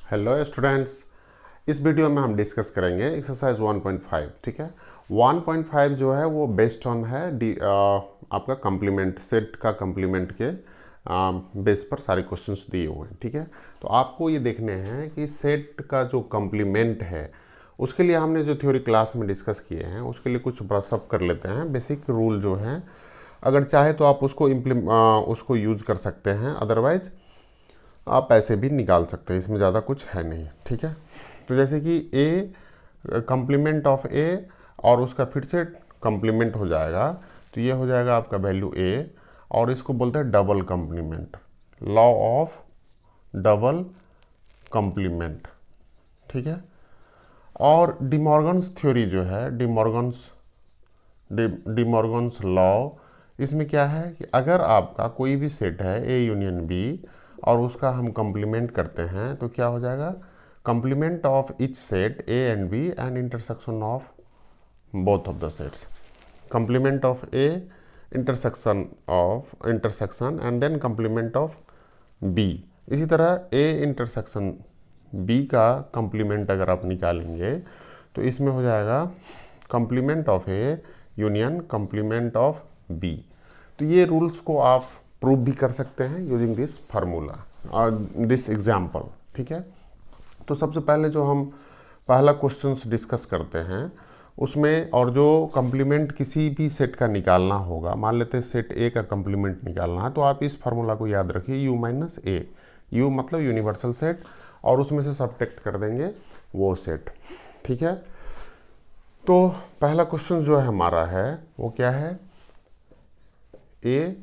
Hello students, इस video में हम डिस्कस करेंगे एक्सरसाइज 1.5। ठीक है, 1.5 जो है वो बेस्ड ऑन है आपका कम्प्लीमेंट सेट का कम्प्लीमेंट के बेस पर सारे क्वेश्चंस दिए हुए हैं। ठीक है, तो आपको ये देखने हैं कि सेट का जो कम्प्लीमेंट है उसके लिए हमने जो थ्योरी क्लास में डिस्कस किए हैं उसके लिए कुछ ब्रशअप कर लेते हैं। बेसिक रूल जो है अगर चाहे तो आप उसको यूज कर सकते हैं, अदरवाइज आप ऐसे भी निकाल सकते हैं, इसमें ज़्यादा कुछ है नहीं। ठीक है, तो जैसे कि ए कम्प्लीमेंट ऑफ ए और उसका फिर से कम्प्लीमेंट हो जाएगा, तो ये हो जाएगा आपका वैल्यू ए, और इसको बोलते हैं double complement, law of double complement. ठीक है, और डिमॉर्गन्स थ्योरी जो है डिमॉर्गन्स लॉ, इसमें क्या है कि अगर आपका कोई भी सेट है ए यूनियन बी और उसका हम कंप्लीमेंट करते हैं तो क्या हो जाएगा, complement of each set A and B and intersection of both of the sets, complement of A intersection and then complement of B. इसी तरह ए इंटरसेक्शन बी का कंप्लीमेंट अगर आप निकालेंगे तो इसमें हो जाएगा complement of A union complement of B. तो ये रूल्स को आप प्रूव भी कर सकते हैं यूजिंग दिस फार्मूला और दिस एग्जाम्पल। ठीक है, तो सबसे पहले जो हम पहला क्वेश्चंस डिस्कस करते हैं उसमें, और जो कंप्लीमेंट किसी भी सेट का निकालना होगा, मान लेते हैं सेट ए का कंप्लीमेंट निकालना है, तो आप इस फार्मूला को याद रखिए, यू माइनस ए, यू मतलब यूनिवर्सल सेट और उसमें से सब्ट्रैक्ट कर देंगे वो सेट। ठीक है, तो पहला क्वेश्चन जो है हमारा है वो क्या है, ए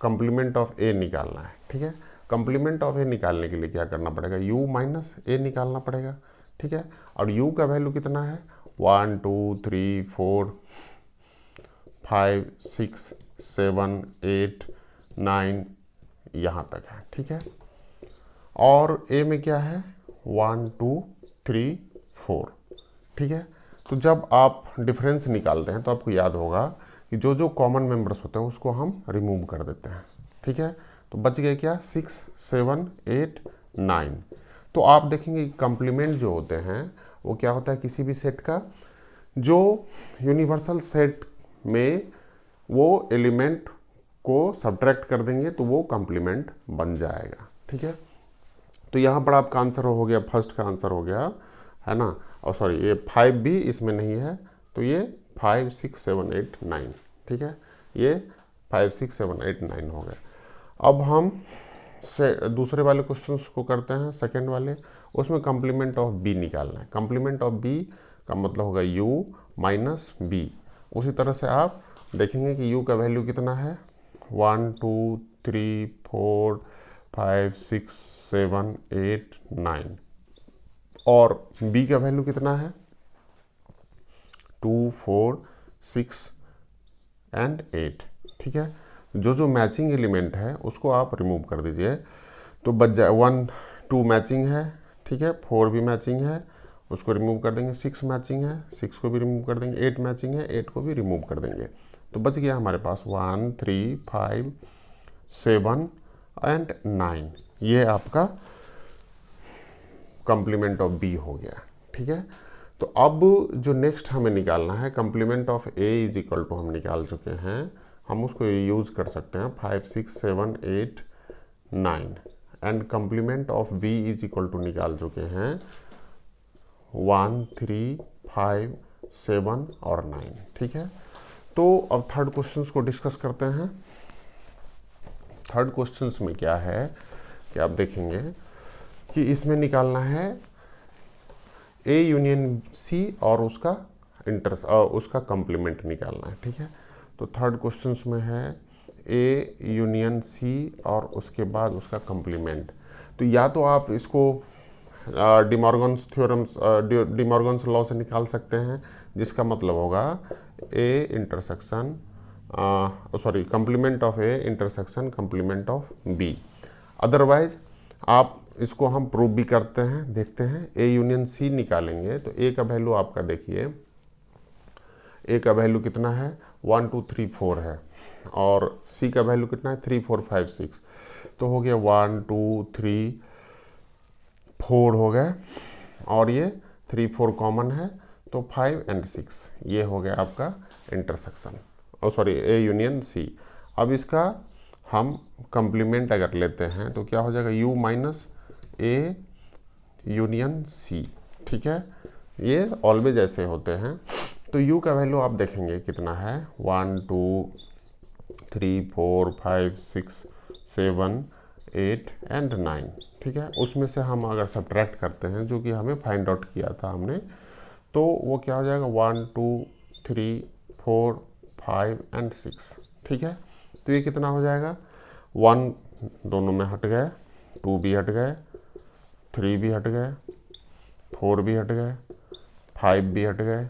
कंप्लीमेंट ऑफ ए निकालना है। ठीक है, कंप्लीमेंट ऑफ ए निकालने के लिए क्या करना पड़ेगा, यू माइनस ए निकालना पड़ेगा। ठीक है, और यू का वैल्यू कितना है, 1 2 3 4 5 6 7 8 9 यहाँ तक है। ठीक है, और ए में क्या है 1 2 3 4। ठीक है, तो जब आप डिफरेंस निकालते हैं तो आपको याद होगा कि जो जो कॉमन मेंबर्स होते हैं उसको हम रिमूव कर देते हैं। ठीक है, तो बच गए क्या 6 7 8 9। तो आप देखेंगे कि कंप्लीमेंट जो होते हैं वो क्या होता है, किसी भी सेट का जो यूनिवर्सल सेट में वो एलिमेंट को सब्ट्रैक्ट कर देंगे तो वो कंप्लीमेंट बन जाएगा। ठीक है, तो यहाँ पर आपका आंसर हो गया, फर्स्ट का आंसर हो गया है ना, और सॉरी ये 5 भी इसमें नहीं है, तो ये 5 6 7 8 9। ठीक है, ये 5 6 7 8 9 हो गए। अब हम से दूसरे वाले क्वेश्चंस को करते हैं, सेकंड वाले, उसमें कंप्लीमेंट ऑफ बी निकालना है। कंप्लीमेंट ऑफ बी का मतलब होगा यू माइनस बी। उसी तरह से आप देखेंगे कि यू का वैल्यू कितना है, 1 2 3 4 5 6 7 8 9, और b का वैल्यू कितना है 2 4 6 एंड 8। ठीक है, जो जो मैचिंग एलिमेंट है उसको आप रिमूव कर दीजिए, तो बच जाए 1 2 मैचिंग है। ठीक है, 4 भी मैचिंग है, उसको रिमूव कर देंगे, 6 मैचिंग है, 6 को भी रिमूव कर देंगे, 8 मैचिंग है, 8 को भी रिमूव कर देंगे, तो बच गया हमारे पास 1 3 5 7 एंड 9। ये आपका कंप्लीमेंट ऑफ बी हो गया। ठीक है, तो अब जो नेक्स्ट हमें निकालना है, complement of A is equal to हम निकाल चुके हैं, हम उसको यूज कर सकते हैं 5 6 7 8 9, and complement of B is equal to निकाल चुके हैं 1 3 5 7 और 9। ठीक है, तो अब थर्ड क्वेश्चन को डिस्कस करते हैं। थर्ड क्वेश्चन में क्या है कि आप देखेंगे कि इसमें निकालना है ए यूनियन सी और उसका कंप्लीमेंट निकालना है। ठीक है, तो थर्ड क्वेश्चन में है ए यूनियन सी और उसके बाद उसका कंप्लीमेंट। तो या तो आप इसको डिमॉर्गन्स लॉ से निकाल सकते हैं, जिसका मतलब होगा A intersection complement of A intersection complement of B. Otherwise आप इसको हम प्रूव भी करते हैं, देखते हैं। ए यूनियन सी निकालेंगे तो ए का वैल्यू आपका देखिए, ए का वैल्यू कितना है 1 2 3 4 है, और सी का वैल्यू कितना है 3 4 5 6, तो हो गया 1 2 3 4 हो गए और ये 3 4 कॉमन है तो 5 एंड 6, ये हो गया आपका intersection, sorry A union C. अब इसका हम कंप्लीमेंट अगर लेते हैं तो क्या हो जाएगा, U minus A union C, ठीक है। ये ऑलवेज ऐसे होते हैं। तो u का वैल्यू आप देखेंगे कितना है, 1 2 3 4 5 6 7 8 एंड 9, ठीक है। उसमें से हम अगर सब्ट्रैक्ट करते हैं जो कि हमें फाइंड आउट किया था हमने, तो वो क्या हो जाएगा 1 2 3 4 5 एंड 6, ठीक है। तो ये कितना हो जाएगा, 1 दोनों में हट गए, 2 भी हट गए, 3 भी हट गए, 4 भी हट गए, 5 भी हट गए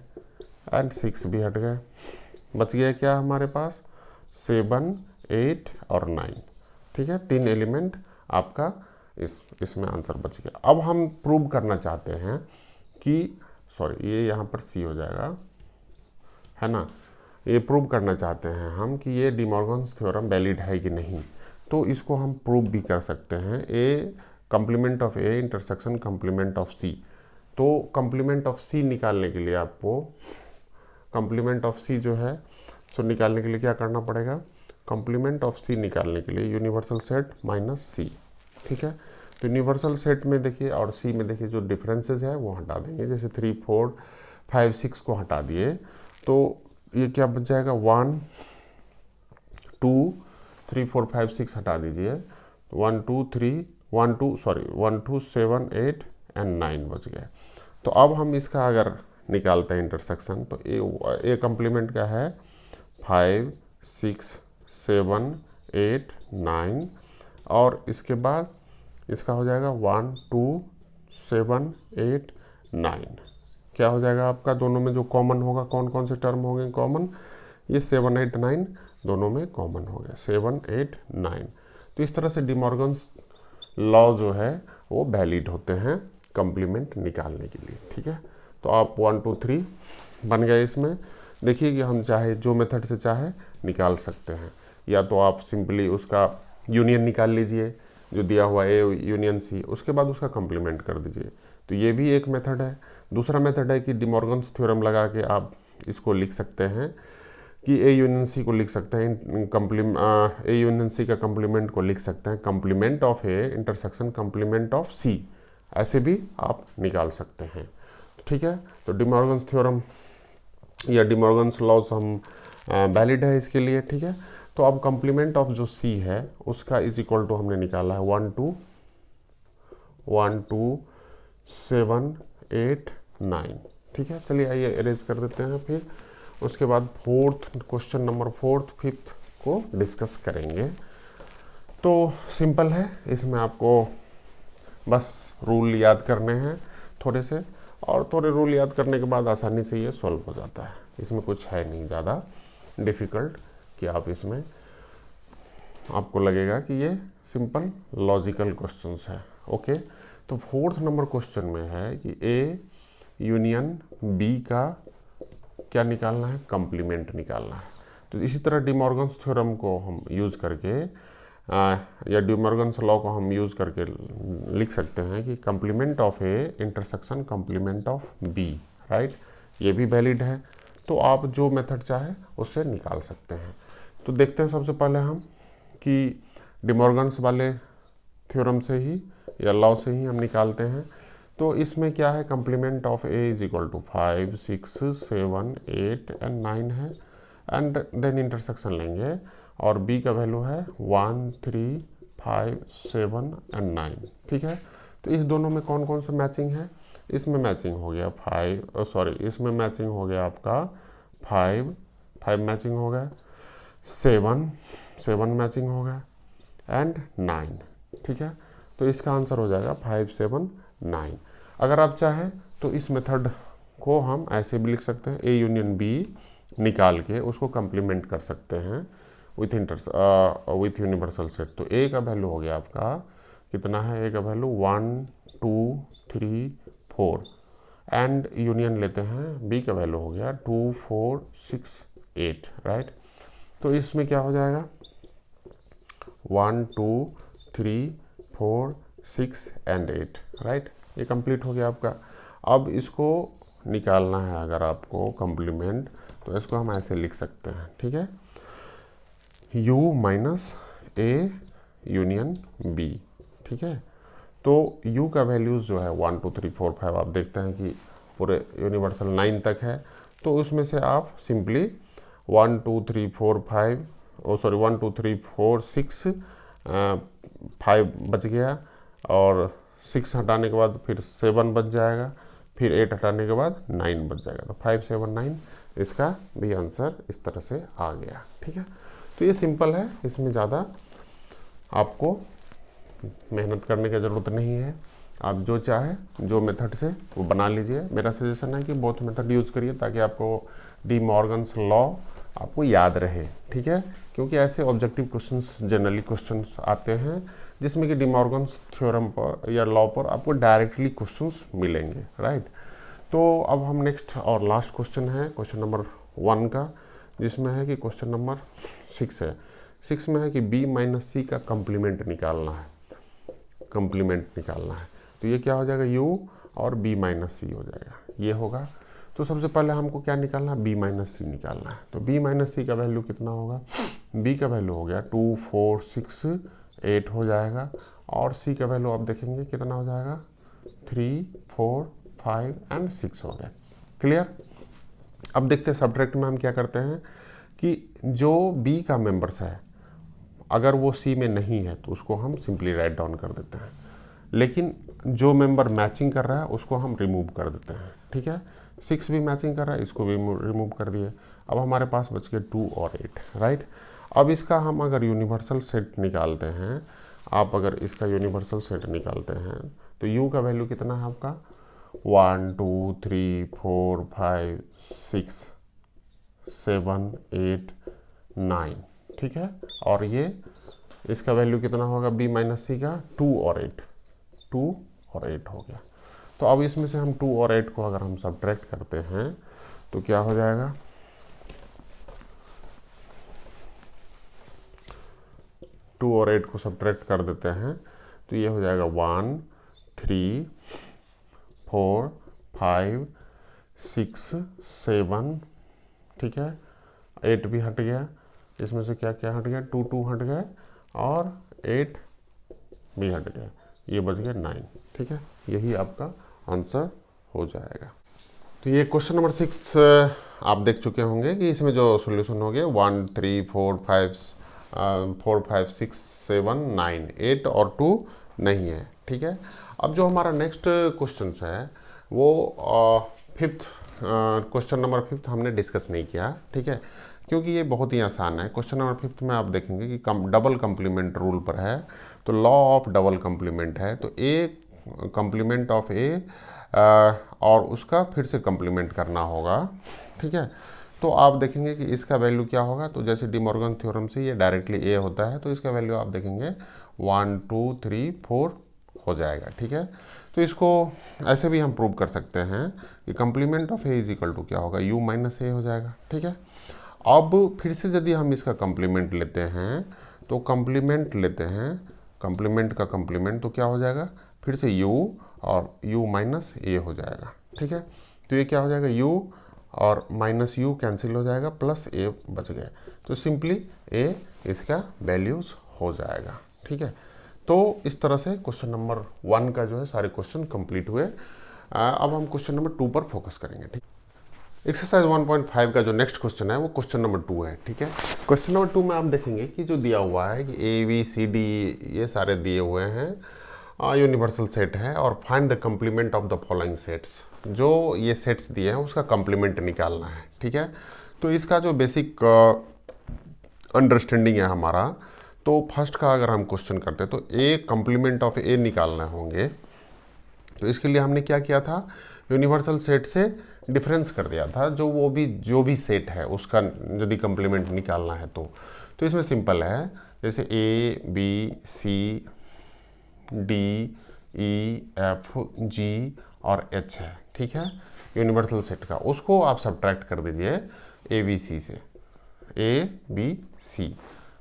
एंड 6 भी हट गए। बच गया क्या हमारे पास, 7 8 और 9, ठीक है। 3 एलिमेंट आपका इसमें आंसर बच गया। अब हम प्रूव करना चाहते हैं कि सॉरी ये यहाँ पर सी हो जाएगा, है ना। ये प्रूव करना चाहते हैं हम कि ये डी मॉर्गन्स थ्योरम वैलिड है कि नहीं। तो इसको हम प्रूव भी कर सकते हैं, A complement of A intersection complement of C. तो कॉम्प्लीमेंट ऑफ सी निकालने के लिए आपको कॉम्प्लीमेंट ऑफ सी जो है सो निकालने के लिए क्या करना पड़ेगा, कॉम्प्लीमेंट ऑफ सी निकालने के लिए यूनिवर्सल सेट माइनस सी, ठीक है। तो यूनिवर्सल सेट में देखिए और सी में देखिए जो डिफरेंसेस है वो हटा देंगे। जैसे 3 4 5 6 को हटा दिए तो ये क्या बच जाएगा, 1 2 3 4 5 6 हटा दीजिए, 1 2 7 8 एंड 9 बच गए। तो अब हम इसका अगर निकालते हैं इंटरसेक्शन, तो ए कॉम्प्लीमेंट का है 5 6 7 8 9 और इसके बाद इसका हो जाएगा 1 2 7 8 9। क्या हो जाएगा आपका, दोनों में जो कॉमन होगा, कौन कौन से टर्म होंगे कॉमन, ये 7 8 9 दोनों में कॉमन हो गया, 7 8 9। तो इस तरह से डी मॉर्गन्स लॉ जो है वो वैलिड होते हैं कॉम्प्लीमेंट निकालने के लिए, ठीक है। तो आप 1 2 3 बन गए। इसमें देखिए कि हम चाहे जो मेथड से चाहे निकाल सकते हैं, या तो आप सिंपली उसका यूनियन निकाल लीजिए जो दिया हुआ ए यूनियन सी, उसके बाद उसका कॉम्प्लीमेंट कर दीजिए, तो ये भी एक मेथड है। दूसरा मेथड है कि डी मॉर्गन्स थ्योरम लगा के आप इसको लिख सकते हैं कि ए यूनियन सी को लिख सकते हैं, ए यूनियन सी का कॉम्प्लीमेंट को लिख सकते हैं complement of A intersection complement of C, ऐसे भी आप निकाल सकते हैं, ठीक है। तो डी मॉर्गन्स थ्योरम या डी मॉर्गन्स लॉज हम वैलिड है इसके लिए, ठीक है। तो अब कॉम्प्लीमेंट ऑफ जो सी है उसका इज इक्वल टू हमने निकाला है 1 2 7 8 9, ठीक है। चलिए आइए अरेंज कर देते हैं, फिर उसके बाद क्वेश्चन नंबर 4 5 को डिस्कस करेंगे। तो सिंपल है, इसमें आपको बस रूल याद करने हैं थोड़े से, और थोड़े रूल याद करने के बाद आसानी से ये सॉल्व हो जाता है। इसमें कुछ है नहीं ज़्यादा डिफ़िकल्ट कि आप इसमें आपको लगेगा कि ये सिंपल लॉजिकल क्वेश्चंस है, ओके। तो 4th नंबर क्वेश्चन में है कि ए यूनियन बी का क्या निकालना है, कॉम्प्लीमेंट निकालना है। तो इसी तरह डी मॉर्गन्स थ्योरम को हम यूज़ करके या डी मॉर्गन्स लॉ को हम यूज़ करके लिख सकते हैं कि complement of A intersection complement of B, right. ये भी वैलिड है। तो आप जो मेथड चाहे उससे निकाल सकते हैं। तो देखते हैं सबसे पहले हम कि डी मॉर्गन्स वाले थ्योरम से ही या लॉ से ही हम निकालते हैं। तो इसमें क्या है, complement of A is equal to 5 6 7 8 and 9 है, एंड देन इंटरसेक्शन लेंगे और बी का वैल्यू है 1 3 5 7 एंड 9, ठीक है। तो इस दोनों में कौन कौन सा मैचिंग है, इसमें मैचिंग हो गया इसमें मैचिंग हो गया आपका 5 मैचिंग हो गया, 7 मैचिंग हो गया एंड 9, ठीक है। तो इसका आंसर हो जाएगा 5 7 9। अगर आप चाहें तो इस मेथड को हम ऐसे भी लिख सकते हैं, ए यूनियन बी निकाल के उसको कॉम्प्लीमेंट कर सकते हैं विथ यूनिवर्सल सेट। तो ए का वैल्यू हो गया आपका कितना है, ए का वैल्यू 1 2 3 4 एंड यूनियन लेते हैं, बी का वैल्यू हो गया 2 4 6 8, राइट। तो इसमें क्या हो जाएगा 1 2 3 4 6 एंड 8, राइट। ये कंप्लीट हो गया आपका। अब इसको निकालना है अगर आपको कंप्लीमेंट, तो इसको हम ऐसे लिख सकते हैं, ठीक है, u minus A union B, ठीक है। तो u का वैल्यूज़ जो है 1 2 3 4 5 आप देखते हैं कि पूरे यूनिवर्सल 9 तक है, तो उसमें से आप सिंपली 1 2 3 4 5 1 2 3 4 6 5 बच गया, और 6 हटाने के बाद फिर 7 बच जाएगा, फिर 8 हटाने के बाद 9 बच जाएगा, तो 5 7 9 इसका भी आंसर इस तरह से आ गया, ठीक है। तो ये सिंपल है, इसमें ज़्यादा आपको मेहनत करने की ज़रूरत नहीं है। आप जो चाहे जो मेथड से वो बना लीजिए। मेरा सजेशन है कि बोथ मेथड यूज़ करिए ताकि आपको डी मॉर्गन्स लॉ आपको याद रहे, ठीक है, क्योंकि ऐसे ऑब्जेक्टिव क्वेश्चंस जनरली क्वेश्चंस आते हैं जिसमें कि डी मॉर्गन्स थ्योरम पर या लॉ पर आपको डायरेक्टली क्वेश्चंस मिलेंगे, राइट। तो अब हम नेक्स्ट और लास्ट क्वेश्चन है क्वेश्चन नंबर 1 का, जिसमें है कि क्वेश्चन नंबर 6 है। 6 में है कि b माइनस सी का कंप्लीमेंट निकालना है, कंप्लीमेंट निकालना है। तो ये क्या हो जाएगा, u और b माइनस सी हो जाएगा, ये होगा। तो सबसे पहले हमको क्या निकालना है, b माइनस सी निकालना है। तो b माइनस सी का वैल्यू कितना होगा, b का वैल्यू हो गया 2 4 6 8 हो जाएगा, और c का वैल्यू आप देखेंगे कितना हो जाएगा 3 4 5 एंड 6 हो गया। क्लियर। अब देखते हैं सब्ट्रैक्ट में हम क्या करते हैं कि जो b का मेंबर्स है अगर वो c में नहीं है तो उसको हम सिंपली राइट डाउन कर देते हैं, लेकिन जो मेंबर मैचिंग कर रहा है उसको हम रिमूव कर देते हैं, ठीक है। 6 भी मैचिंग कर रहा है, इसको भी रिमूव कर दिए। अब हमारे पास बच गए 2 और 8, राइट। अब इसका हम अगर यूनिवर्सल सेट निकालते हैं, आप अगर इसका यूनिवर्सल सेट निकालते हैं तो u का वैल्यू कितना है आपका 1 2 3 4 5 6 7 8 9, ठीक है। और ये इसका वैल्यू कितना होगा b माइनस सी का 2 और 8 हो गया। तो अब इसमें से हम 2 और 8 को अगर हम सब्ट्रैक्ट करते हैं तो क्या हो जाएगा, 2 और 8 को सब्ट्रैक्ट कर देते हैं तो ये हो जाएगा 1 3 4 5 6 7, ठीक है। 8 भी हट गया, इसमें से क्या क्या हट गया, 2 2 हट गए और 8 भी हट गया, ये बच गया 9, ठीक है। यही आपका आंसर हो जाएगा। तो ये क्वेश्चन नंबर 6 आप देख चुके होंगे कि इसमें जो सॉल्यूशन हो गया 1 3 4 5 6 7 9 8 और 2 नहीं है, ठीक है। अब जो हमारा नेक्स्ट क्वेश्चन है वो क्वेश्चन नंबर 5 हमने डिस्कस नहीं किया, ठीक है, क्योंकि ये बहुत ही आसान है। क्वेश्चन नंबर 5 में आप देखेंगे कि डबल कंप्लीमेंट रूल पर है, तो लॉ ऑफ डबल कंप्लीमेंट है, तो ए कंप्लीमेंट ऑफ ए और उसका फिर से कंप्लीमेंट करना होगा, ठीक है। तो आप देखेंगे कि इसका वैल्यू क्या होगा, तो जैसे डी मॉर्गन थ्योरम से ये डायरेक्टली ए होता है, तो इसका वैल्यू आप देखेंगे 1 2 3 4 हो जाएगा, ठीक है। तो इसको ऐसे भी हम प्रूव कर सकते हैं कि complement of A is equal to क्या होगा, u माइनस ए हो जाएगा, ठीक है। अब फिर से यदि हम इसका कंप्लीमेंट लेते हैं तो कंप्लीमेंट लेते हैं, कंप्लीमेंट का कंप्लीमेंट तो क्या हो जाएगा, फिर से u और u माइनस ए हो जाएगा, ठीक है। तो ये क्या हो जाएगा, u और माइनस u कैंसिल हो जाएगा, प्लस a बच गया, तो सिंपली a इसका वैल्यूज हो जाएगा, ठीक है। तो इस तरह से क्वेश्चन नंबर 1 का जो है सारे क्वेश्चन कंप्लीट हुए। अब हम क्वेश्चन नंबर 2 पर फोकस करेंगे, ठीक। एक्सरसाइज 1.5 का जो नेक्स्ट क्वेश्चन है वो क्वेश्चन नंबर 2 है, ठीक है। क्वेश्चन नंबर 2 में आप देखेंगे कि जो दिया हुआ है कि ए बी सी डी ये सारे दिए हुए हैं, यूनिवर्सल सेट है, और find the complement of the following sets, जो ये सेट्स दिए हैं उसका कंप्लीमेंट निकालना है, ठीक है। तो इसका जो बेसिक अंडरस्टैंडिंग है हमारा, तो फर्स्ट का अगर हम क्वेश्चन करते हैं तो ए कंप्लीमेंट ऑफ ए निकालना होंगे, तो इसके लिए हमने क्या किया था, यूनिवर्सल सेट से डिफरेंस कर दिया था, जो भी सेट है उसका यदि कंप्लीमेंट निकालना है तो इसमें सिंपल है, जैसे A B C D E F G और एच है, ठीक है, यूनिवर्सल सेट का, उसको आप सब्ट्रैक्ट कर दीजिए ए बी सी से, ए बी सी,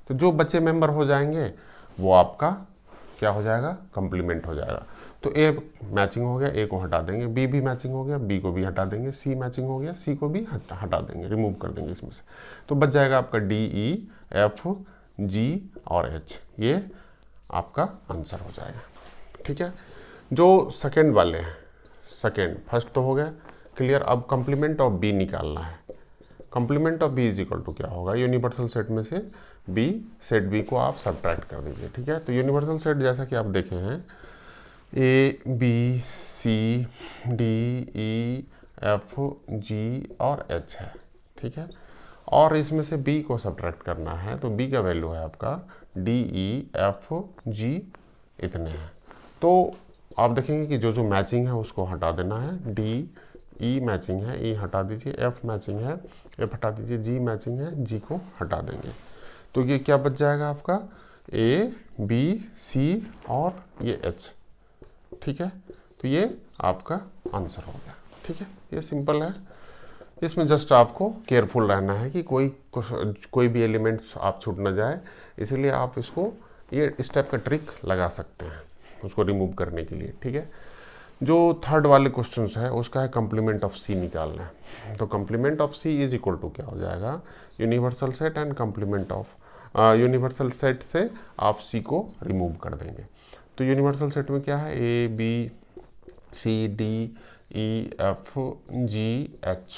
तो जो बच्चे मेंबर हो जाएंगे वो आपका क्या हो जाएगा, कंप्लीमेंट हो जाएगा। तो तो ए मैचिंग हो गया, ए को हटा देंगे, बी भी मैचिंग हो गया, बी को भी हटा देंगे, सी मैचिंग हो गया, सी को भी हटा देंगे, रिमूव कर देंगे इसमें से। तो बच जाएगा आपका डी, ई, एफ, जी और एच, ये आपका आंसर हो जाएगा। ठीक है, जो सेकेंड वाले हैं, सेकेंड फर्स्ट तो हो गया क्लियर। अब कंप्लीमेंट ऑफ बी निकालना है। Complement of B is equal to क्या होगा, यूनिवर्सल सेट में से बी, सेट बी को आप सब्ट्रैक्ट कर दीजिए। ठीक है, तो यूनिवर्सल सेट जैसा कि आप देखे हैं ए, B, C, D, E, F, G और एच है। ठीक है, और इसमें से बी को सब्ट्रैक्ट करना है, तो बी का वैल्यू है आपका डी, ई, एफ, जी इतने हैं। तो आप देखेंगे कि जो जो मैचिंग है उसको हटा देना है। डी, ई मैचिंग है, ई हटा दीजिए, एफ मैचिंग है, एफ हटा दीजिए, जी मैचिंग है, जी को हटा देंगे। तो ये क्या बच जाएगा आपका ए, बी, सी और ये एच। ठीक है, तो ये आपका आंसर हो गया। ठीक है, ये सिंपल है। इसमें जस्ट आपको केयरफुल रहना है कि कोई भी एलिमेंट्स आप छूट ना जाए, इसीलिए आप इसको ये इस टाइप का ट्रिक लगा सकते हैं उसको रिमूव करने के लिए। ठीक है, जो थर्ड वाले क्वेश्चन है उसका है कंप्लीमेंट ऑफ सी निकालना है। तो complement of C is equal to क्या हो जाएगा, universal set and complement of universal set से आप सी को रिमूव कर देंगे। तो यूनिवर्सल सेट में क्या है, ए, B, C, D, E, F, जी, एच।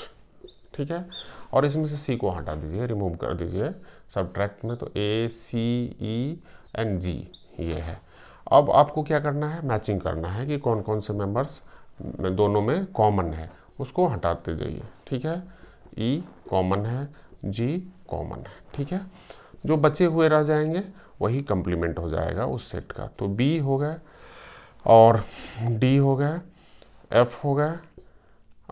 ठीक है, और इसमें से सी को हटा दीजिए, रिमूव कर दीजिए सब्ट्रैक्ट में। तो ए, सी, ई एंड जी ये है। अब आपको क्या करना है, मैचिंग करना है कि कौन कौन से मेंबर्स दोनों में कॉमन है, उसको हटाते जाइए। ठीक है, ई कॉमन है, जी कॉमन है। ठीक है, जो बचे हुए रह जाएंगे वही कंप्लीमेंट हो जाएगा उस सेट का। तो बी हो गया और डी हो गया, एफ हो गया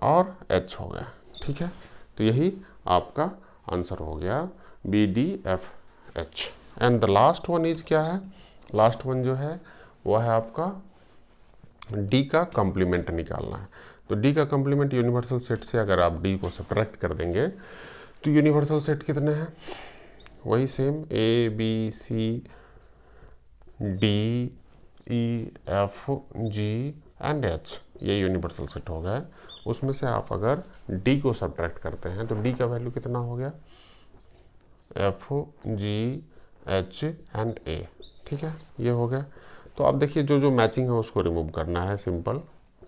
और एच हो गया। ठीक है, तो यही आपका आंसर हो गया B, D, F, H. And the last one is क्या है, लास्ट वन जो है वो है आपका डी का कंप्लीमेंट निकालना है। तो डी का कंप्लीमेंट यूनिवर्सल सेट से अगर आप डी को सब्ट्रैक्ट कर देंगे तो यूनिवर्सल सेट कितने हैं, वही same A, B, C, D, E, F, G and H, ये यूनिवर्सल सेट हो गया। उसमें से आप अगर डी को सब्ट्रैक्ट करते हैं तो डी का वैल्यू कितना हो गया, एफ, जी, एच एंड ए। ठीक है, ये हो गया। तो आप देखिए जो जो मैचिंग है उसको रिमूव करना है, सिंपल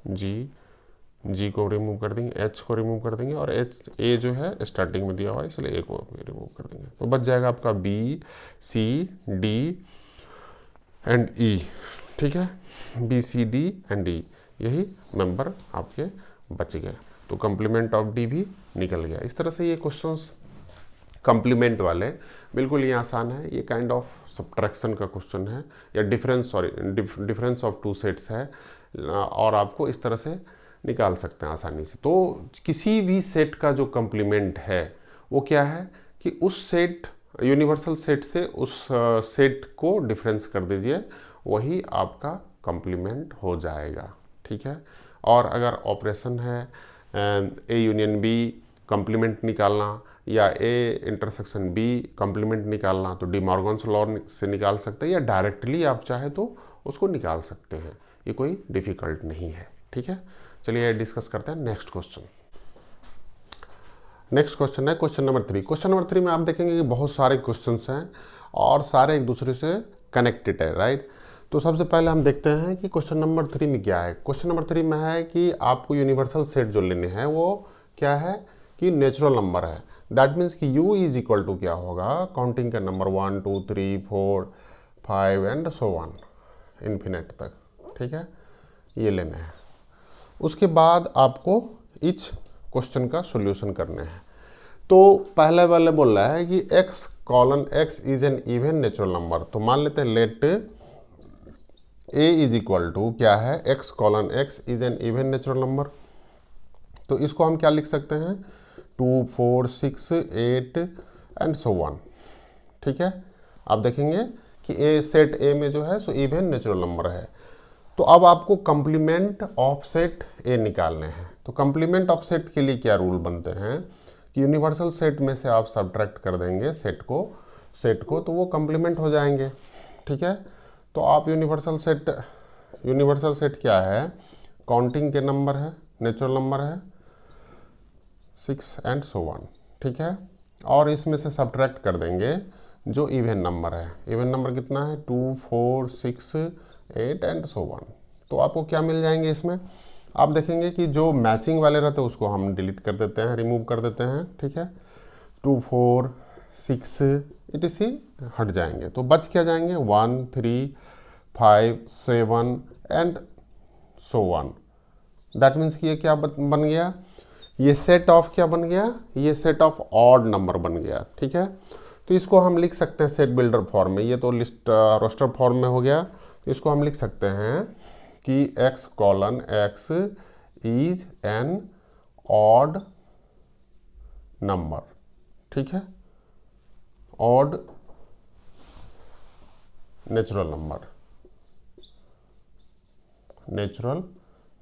जी को रिमूव कर देंगे, एच को रिमूव कर देंगे और एच, ए जो है स्टार्टिंग में दिया हुआ है इसलिए ए को भी रिमूव कर देंगे। तो बच जाएगा आपका बी, सी, डी एंड ई। ठीक है, बी, सी, डी एंड ई, यही मेंबर आपके बच गए। तो कंप्लीमेंट ऑफ डी भी निकल गया। इस तरह से ये क्वेश्चंस कंप्लीमेंट वाले बिल्कुल ये आसान है। ये काइंड ऑफ सब्ट्रैक्शन का क्वेश्चन है या डिफरेंस ऑफ टू सेट्स है, और आपको इस तरह से निकाल सकते हैं आसानी से। तो किसी भी सेट का जो कंप्लीमेंट है वो क्या है कि उस सेट, यूनिवर्सल सेट से उस सेट को डिफरेंस कर दीजिए, वही आपका कंप्लीमेंट हो जाएगा। ठीक है, और अगर ऑपरेशन है ए यूनियन बी कंप्लीमेंट निकालना या ए इंटरसेक्शन बी कंप्लीमेंट निकालना, तो डी मॉर्गन्स लॉ से निकाल सकते हैं या डायरेक्टली आप चाहे तो उसको निकाल सकते हैं, ये कोई डिफिकल्ट नहीं है। ठीक है, चलिए डिस्कस करते हैं नेक्स्ट क्वेश्चन। नेक्स्ट क्वेश्चन है क्वेश्चन नंबर 3। क्वेश्चन नंबर 3 में आप देखेंगे कि बहुत सारे क्वेश्चंस हैं और सारे एक दूसरे से कनेक्टेड है, राइट। तो सबसे पहले हम देखते हैं कि क्वेश्चन नंबर 3 में क्या है। क्वेश्चन नंबर 3 में है कि आपको यूनिवर्सल सेट जो लेने हैं वो क्या है कि नेचुरल नंबर है। दैट मीन्स कि u इज इक्वल टू क्या होगा, काउंटिंग का number 1 2 3 4 5 and so on infinite तक। ठीक है, ये लेना है। उसके बाद आपको इस क्वेश्चन का सॉल्यूशन करने हैं। तो पहले वाले बोल रहा है कि x colon x is an even natural number. तो मान लेते हैं let a is equal to क्या है, x colon x is an even natural number. तो इसको हम क्या लिख सकते हैं, 2 4 6 8 एंड सो ऑन। ठीक है, आप देखेंगे कि ए सेट ए में जो है सो इवन नेचुरल नंबर है। तो अब आपको कंप्लीमेंट ऑफ सेट ए निकालने हैं। तो कंप्लीमेंट ऑफ सेट के लिए क्या रूल बनते हैं कि यूनिवर्सल सेट में से आप सब्ट्रैक्ट कर देंगे सेट को तो वो कंप्लीमेंट हो जाएंगे। ठीक है, तो आप यूनिवर्सल सेट यूनिवर्सल सेट क्या है, काउंटिंग के नंबर है, नेचुरल नंबर है 6 एंड सो वन, ठीक है। और इसमें से सब्ट्रैक्ट कर देंगे जो इवन नंबर है। इवन नंबर कितना है 2 4 6 8 एंड सो वन। तो आपको क्या मिल जाएंगे इसमें, आप देखेंगे कि जो मैचिंग वाले रहते हैं उसको हम डिलीट कर देते हैं, रिमूव कर देते हैं, ठीक है। 2 4 6 इसी हट जाएंगे, तो बच क्या जाएंगे 1 3 5 7 and so one. That means कि ये क्या बन गया, ये सेट ऑफ क्या बन गया, ये सेट ऑफ ऑड नंबर बन गया, ठीक है। तो इसको हम लिख सकते हैं सेट बिल्डर फॉर्म में, ये तो लिस्ट रोस्टर फॉर्म में हो गया। तो इसको हम लिख सकते हैं कि x colon x is an odd number, ठीक है, ऑड नेचुरल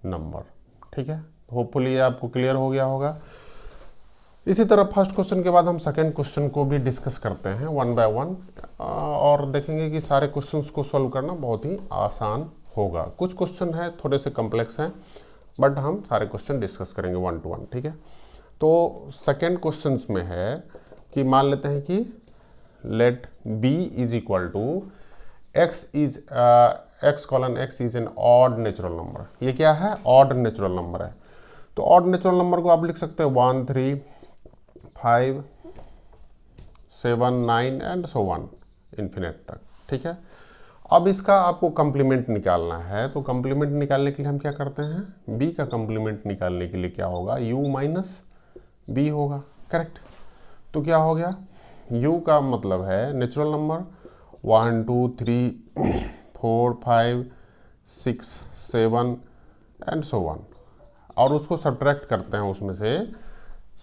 नंबर, ठीक है। होपफुली ये आपको क्लियर हो गया होगा। इसी तरह फर्स्ट क्वेश्चन के बाद हम सेकंड क्वेश्चन को भी डिस्कस करते हैं वन बाय वन, और देखेंगे कि सारे क्वेश्चंस को सॉल्व करना बहुत ही आसान होगा। कुछ क्वेश्चन है थोड़े से कॉम्प्लेक्स हैं, बट हम सारे क्वेश्चन डिस्कस करेंगे 1 to 1, ठीक है। तो सेकंड क्वेश्चन में है कि मान लेते हैं कि let b is equal to x colon x is an odd natural number. ये क्या है, ऑड नेचुरल नंबर है। तो ऑड नेचुरल नंबर को आप लिख सकते हैं 1 3 5 7 9 एंड सो वन इन्फिनेट तक, ठीक है। अब इसका आपको कंप्लीमेंट निकालना है, तो कंप्लीमेंट निकालने के लिए हम क्या करते हैं, b का कंप्लीमेंट निकालने के लिए क्या होगा, u माइनस b होगा, करेक्ट। तो क्या हो गया, u का मतलब है natural number 1 2 3 4 5 6 7 and so one, और उसको सब्ट्रैक्ट करते हैं उसमें से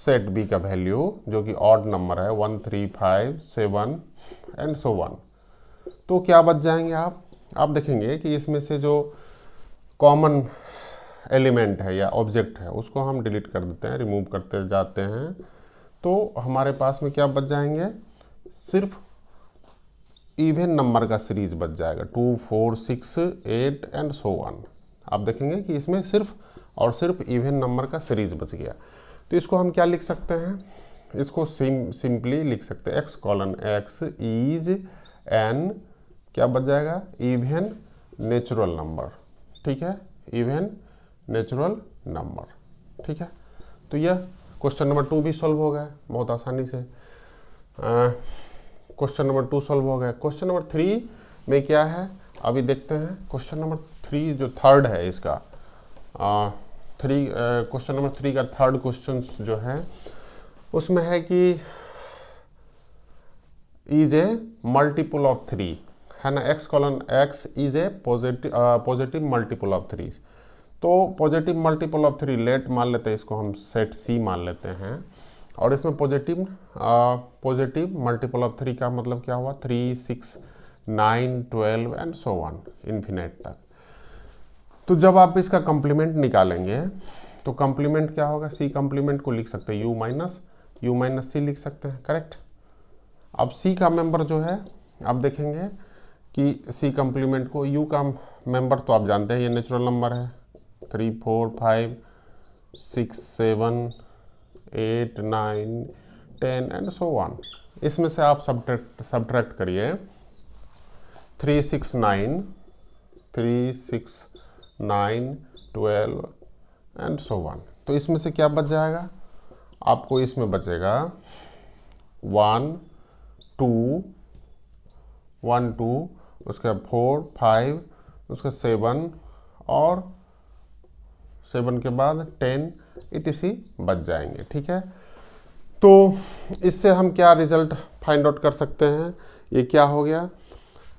सेट b का वैल्यू जो कि ऑड नंबर है 1 3 5 7 एंड सो वन। तो क्या बच जाएंगे आप देखेंगे कि इसमें से जो कॉमन एलिमेंट है या ऑब्जेक्ट है उसको हम डिलीट कर देते हैं, रिमूव करते जाते हैं। तो हमारे पास में क्या बच जाएंगे, सिर्फ इवन नंबर का सीरीज बच जाएगा 2 4 6 8 एंड सो वन। आप देखेंगे कि इसमें सिर्फ और सिर्फ इवन नंबर का सीरीज बच गया। तो इसको हम क्या लिख सकते हैं, इसको सिंपली लिख सकते हैं x colon x is N, क्या बच जाएगा, इवन नेचुरल नंबर, ठीक है, इवन नेचुरल नंबर, ठीक है। तो यह क्वेश्चन नंबर 2 भी सॉल्व हो गया बहुत आसानी से। क्वेश्चन नंबर 2 सॉल्व हो गया। क्वेश्चन नंबर 3 में क्या है अभी देखते हैं। क्वेश्चन नंबर 3 जो थर्ड है इसका, क्वेश्चन नंबर 3 का थर्ड क्वेश्चन जो है उसमें है कि इज ए मल्टीपल ऑफ 3, है ना, x colon x is A positive multiple of 3। तो पॉजिटिव मल्टीपल ऑफ 3 लेट मान लेते हैं, इसको हम सेट c मान लेते हैं, और इसमें पॉजिटिव मल्टीपल ऑफ 3 का मतलब क्या हुआ 3 6 9 12 एंड सो वन इन्फिनेट तक। तो जब आप इसका कंप्लीमेंट निकालेंगे तो कंप्लीमेंट क्या होगा, c कंप्लीमेंट को लिख सकते हैं u माइनस c लिख सकते हैं, करेक्ट। अब c का मेंबर जो है आप देखेंगे कि c कंप्लीमेंट को, u का मेंबर तो आप जानते हैं ये नेचुरल नंबर है 3 4 5 6 7 8 9 10 एंड सो वन। इसमें से आप सब्ट्रैक्ट करिए 3 6 9 12 एंड सो वन। तो इसमें से क्या बच जाएगा, आपको इसमें बचेगा 1 2 उसका 4 5 उसका 7 और 7 के बाद 10 etc बच जाएंगे, ठीक है। तो इससे हम क्या रिजल्ट फाइंड आउट कर सकते हैं, ये क्या हो गया,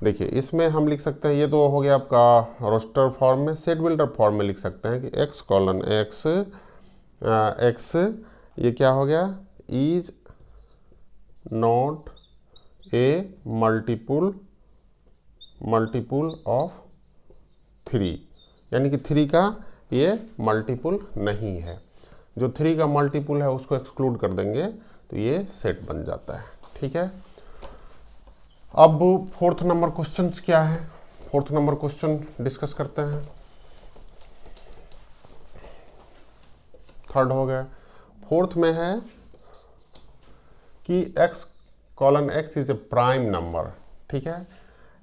देखिए इसमें हम लिख सकते हैं, ये तो हो गया आपका रोस्टर फॉर्म में। सेट बिल्डर फॉर्म में लिख सकते हैं कि x कॉलन x ये क्या हो गया, is not a multiple of 3, यानी कि 3 का ये मल्टीपुल नहीं है। जो 3 का मल्टीपुल है उसको एक्सक्लूड कर देंगे तो ये सेट बन जाता है, ठीक है। अब फोर्थ नंबर क्वेश्चन क्या है, फोर्थ नंबर क्वेश्चन डिस्कस करते हैं। थर्ड हो गया। फोर्थ में है कि x colon x is A prime number. ठीक है,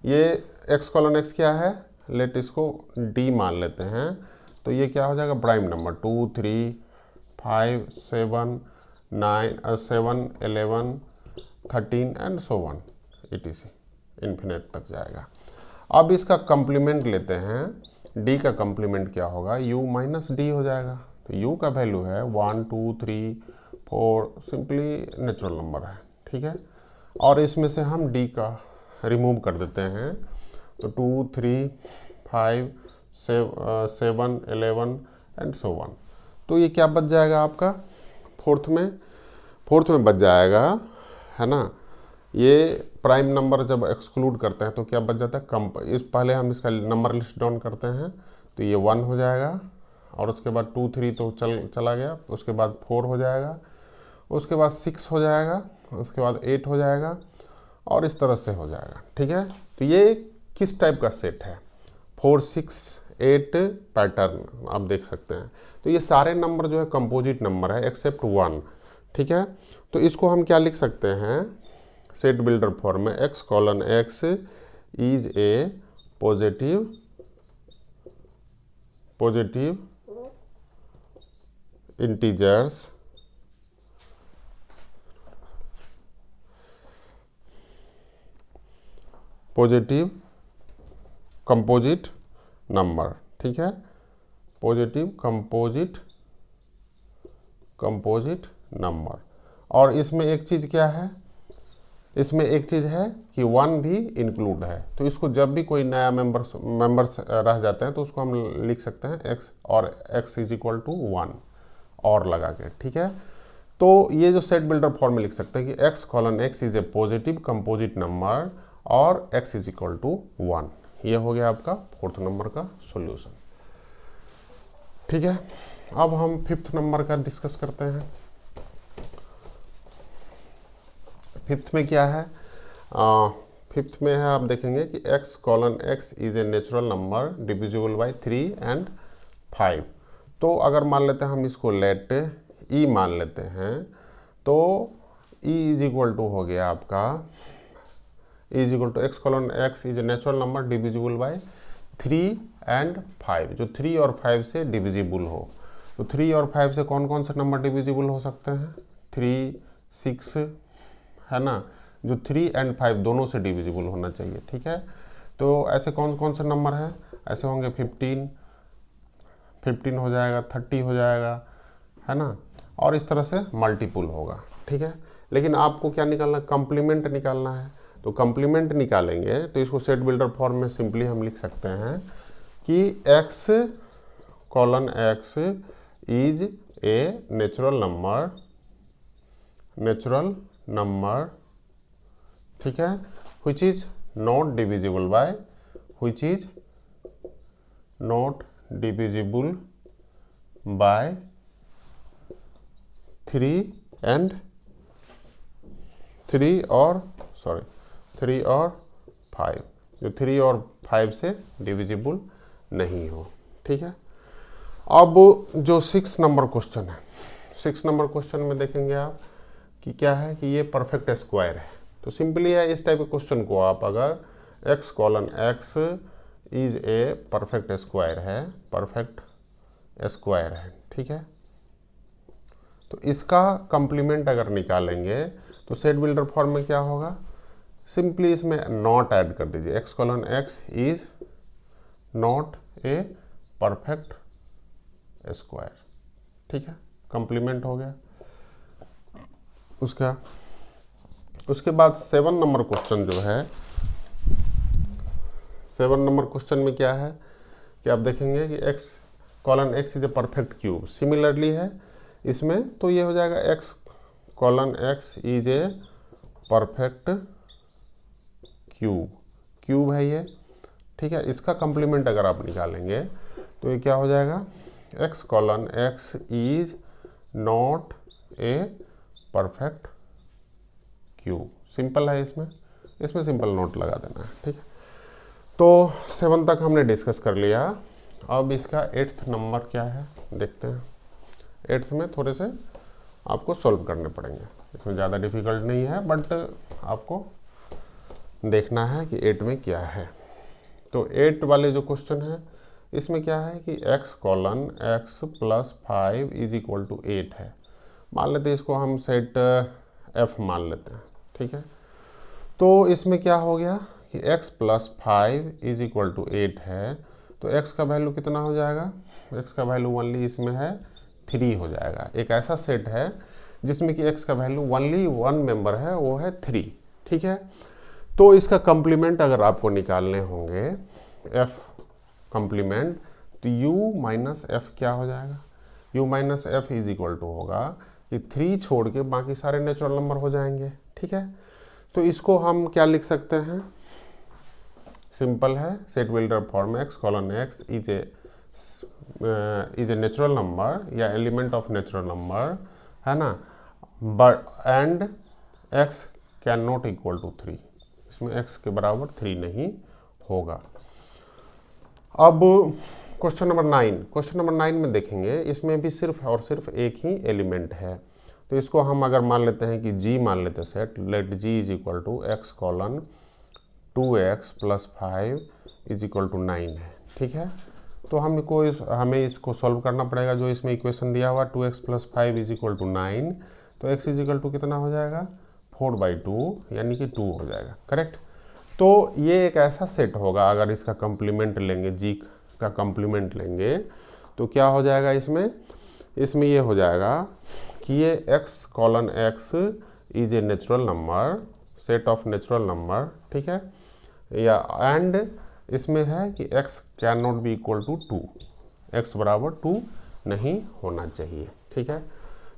ये x कॉलन x क्या है, लेट इसको d मान लेते हैं, तो ये क्या हो जाएगा, prime number 2 3 5 7 9 7 11 13 and so one etc infinite तक जाएगा। अब इसका कंप्लीमेंट लेते हैं, d का कंप्लीमेंट क्या होगा, u माइनस डी हो जाएगा। तो u का वैल्यू है 1 2 3 4, सिंपली नेचुरल नंबर है। ठीक है, और इसमें से हम d का रिमूव कर देते हैं, तो 2 3 5 7 11 एंड सो वन। तो ये क्या बच जाएगा आपका फोर्थ में बच जाएगा, है ना। ये प्राइम नंबर जब एक्सक्लूड करते हैं तो क्या बच जाता है, इस पहले हम इसका नंबर लिस्ट डाउन करते हैं, तो ये 1 हो जाएगा, और उसके बाद 2 3 तो चला गया, उसके बाद 4 हो जाएगा, उसके बाद 6 हो जाएगा, उसके बाद 8 हो जाएगा, और इस तरह से हो जाएगा। ठीक है, तो ये किस टाइप का सेट है, 4 6 8 पैटर्न आप देख सकते हैं। तो ये सारे नंबर जो है कंपोजिट नंबर है एक्सेप्ट 1। ठीक है, तो इसको हम क्या लिख सकते हैं, सेट बिल्डर फॉर्म में x colon x is A positive integers positive composite number. ठीक है, पॉजिटिव कंपोजिट नंबर। और इसमें एक चीज़ क्या है, इसमें एक चीज़ है कि 1 भी इंक्लूड है, तो इसको जब भी कोई नया मेंबर्स रह जाते हैं तो उसको हम लिख सकते हैं x और x इज इक्वल टू 1 और लगा के। ठीक है, तो ये जो सेट बिल्डर फॉर्म में लिख सकते हैं कि x colon x is A positive composite number और x इज इक्वल टू 1। ये हो गया आपका फोर्थ नंबर का सॉल्यूशन। ठीक है, अब हम फिफ्थ नंबर का डिस्कस करते हैं। फिफ्थ में क्या है, फिफ्थ में है, आप देखेंगे कि x colon x is a natural number divisible by 3 and 5। तो अगर मान लेते हैं हम इसको लेट e मान लेते हैं, तो e इज इक्वल टू हो गया आपका, e is equal to x colon x is a natural number divisible by 3 and 5, जो 3 और 5 से डिविजिबल हो। तो 3 और 5 से कौन कौन से नंबर डिविजिबल हो सकते हैं, 3 6, है ना, जो 3 एंड 5 दोनों से डिविजिबल होना चाहिए। ठीक है, तो ऐसे कौन कौन से नंबर हैं, ऐसे होंगे 15 हो जाएगा, 30 हो जाएगा, है ना, और इस तरह से मल्टीपल होगा। ठीक है, लेकिन आपको क्या निकालना है, कंप्लीमेंट निकालना है। तो कंप्लीमेंट निकालेंगे तो इसको सेट बिल्डर फॉर्म में सिंपली हम लिख सकते हैं कि x colon x is a natural number, ठीक है, which is not divisible by 3 और 5, जो 3 और 5 से डिविजिबल नहीं हो। ठीक है, अब जो 6 नंबर क्वेश्चन है, 6 नंबर क्वेश्चन में देखेंगे आप कि क्या है कि ये परफेक्ट स्क्वायर है। तो सिंपली है, इस टाइप के क्वेश्चन को आप अगर x colon x is a perfect square है, ठीक है, तो इसका कंप्लीमेंट अगर निकालेंगे तो सेट बिल्डर फॉर्म में क्या होगा, सिंपली इसमें नॉट ऐड कर दीजिए, x colon x is not a perfect square. ठीक है, कंप्लीमेंट हो गया। उसके बाद 7 नंबर क्वेश्चन जो है, 7 नंबर क्वेश्चन में क्या है कि आप देखेंगे कि x colon x is a perfect cube. Similarly है इसमें, तो ये हो जाएगा x colon x is a perfect cube है ये। ठीक है, इसका कंप्लीमेंट अगर आप निकालेंगे तो ये क्या हो जाएगा, x colon x is not a perfect cube. Simple है, इसमें सिंपल नोट लगा देना है। ठीक है, तो 7 तक हमने डिस्कस कर लिया। अब इसका 8th नंबर क्या है देखते हैं। 8th में थोड़े से आपको सॉल्व करने पड़ेंगे, इसमें ज़्यादा डिफिकल्ट नहीं है, बट आपको देखना है कि 8 में क्या है। तो 8 वाले जो क्वेश्चन है इसमें क्या है कि x colon x plus 5 is equal to 8 है। मान लेते हैं इसको हम सेट f मान लेते हैं, ठीक है। तो इसमें क्या हो गया कि x plus 5 is equal to 8 है, तो x का वैल्यू कितना हो जाएगा, x का वैल्यू ओनली इसमें है 3 हो जाएगा। एक ऐसा सेट है जिसमें कि x का वैल्यू ओनली 1 मेंबर है, वो है 3, ठीक है। तो इसका कंप्लीमेंट अगर आपको निकालने होंगे f कंप्लीमेंट, तो u माइनस एफ क्या हो जाएगा, u minus F is equal to होगा कि 3 छोड़ के बाकी सारे नेचुरल नंबर हो जाएंगे, ठीक है। तो इसको हम क्या लिख सकते हैं, सिंपल है, set builder form x colon x is a natural number या एलिमेंट ऑफ नेचुरल नंबर, है ना, but and x can not equal to 3, इसमें x के बराबर 3 नहीं होगा। अब क्वेश्चन नंबर 9, क्वेश्चन नंबर 9 में देखेंगे, इसमें भी सिर्फ और सिर्फ एक ही एलिमेंट है। तो इसको हम अगर मान लेते हैं कि g मान लेते हैं set, let g is equal to x colon 2x plus 5 is equal to 9 है, ठीक है। तो हमें इसको सॉल्व करना पड़ेगा। जो इसमें इक्वेशन दिया हुआ 2x plus 5 is equal to 9, तो x इज इक्वल टू कितना हो जाएगा 4/2, यानी कि 2 हो जाएगा, करेक्ट। तो ये एक ऐसा सेट होगा, अगर इसका कंप्लीमेंट लेंगे, g का कंप्लीमेंट लेंगे तो क्या हो जाएगा, इसमें ये हो जाएगा कि ये x colon x is a natural number, set of natural number, ठीक है, या एंड इसमें है कि x can not be equal to 2, x बराबर 2 नहीं होना चाहिए, ठीक है।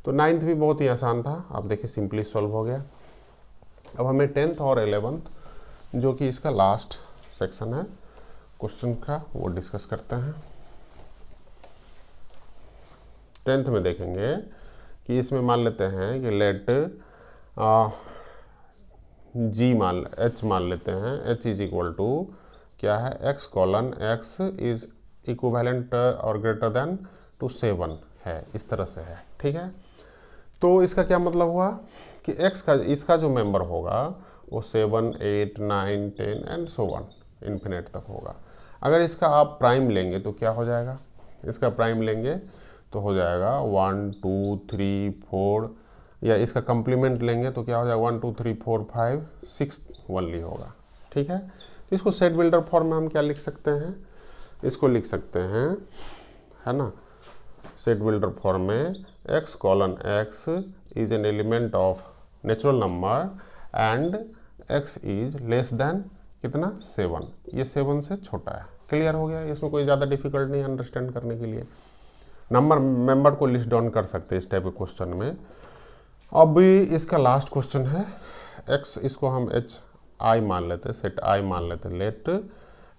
तो 9th भी बहुत ही आसान था, आप देखिए सिंपली सॉल्व हो गया। अब हमें 10th और 11th जो कि इसका लास्ट सेक्शन है क्वेश्चन का, वो डिस्कस करते हैं। 10th में देखेंगे कि इसमें मान लेते हैं कि लेट h मान लेते हैं, h इज इक्वल टू क्या है, x colon x is equivalent और ग्रेटर देन टू 7 है, इस तरह से है, ठीक है। तो इसका क्या मतलब हुआ कि x का इसका जो मेंबर होगा वो 7, 8, 9, 10 एंड सो ऑन इन्फिनिट तक होगा। अगर इसका आप प्राइम लेंगे तो क्या हो जाएगा, इसका प्राइम लेंगे तो हो जाएगा 1, 2, 3, 4, या इसका कंप्लीमेंट लेंगे तो क्या हो जाएगा 1, 2, 3, 4, 5, 6 ओनली होगा, ठीक है। तो इसको सेट बिल्डर फॉर्म में हम क्या लिख सकते हैं, इसको लिख सकते हैं, है ना, सेट बिल्डर फॉर्म में x colon x is an element of natural number and x is less than कितना 7, ये 7 से छोटा है। क्लियर हो गया, इसमें कोई ज़्यादा डिफिकल्ट नहीं अंडरस्टैंड करने के लिए। नंबर मेंबर को लिस्ट डाउन कर सकते हैं इस टाइप के क्वेश्चन में। अब इसका लास्ट क्वेश्चन है x, इसको हम h i मान लेते हैं, सेट i मान लेते हैं,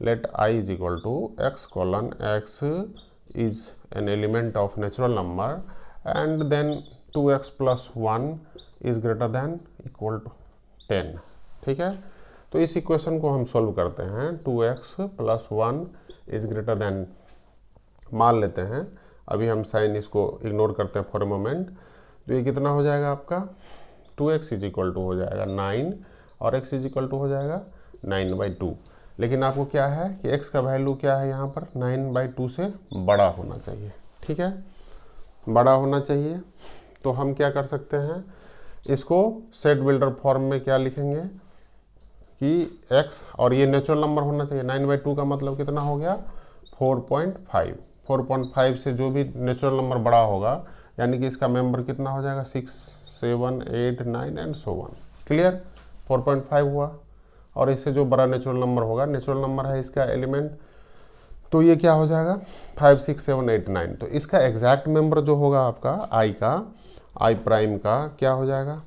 let i is equal to x colon x is an element of natural number and then 2x plus 1 is greater than equal to 10, ठीक है। तो इस इक्वेशन को हम सॉल्व करते हैं, 2x plus 1 is greater then, मान लेते हैं, अभी हम साइन इसको इग्नोर करते हैं फॉर अ मोमेंट, तो ये कितना हो जाएगा आपका 2x इज इक्वल टू हो जाएगा 9 और x इज इक्वल टू हो जाएगा 9/2। लेकिन आपको क्या है कि x का वैल्यू क्या है यहाँ पर 9/2 से बड़ा होना चाहिए, ठीक है, बड़ा होना चाहिए। तो हम क्या कर सकते हैं, इसको सेट बिल्डर फॉर्म में क्या लिखेंगे कि x, और ये नेचुरल नंबर होना चाहिए, 9/2 का मतलब कितना हो गया 4.5, 4.5 से जो भी नेचुरल नंबर बड़ा होगा, यानी कि इसका मेंबर कितना हो जाएगा 6, 7, 8, 9 एंड सो ऑन। क्लियर, 4.5 हुआ, और इससे जो बड़ा नेचुरल नंबर होगा, नेचुरल नंबर है इसका एलिमेंट, तो ये क्या हो जाएगा 5, 6, 7, 8, 9। तो इसका एग्जैक्ट मेंबर जो होगा आपका i का, i प्राइम का क्या हो जाएगा,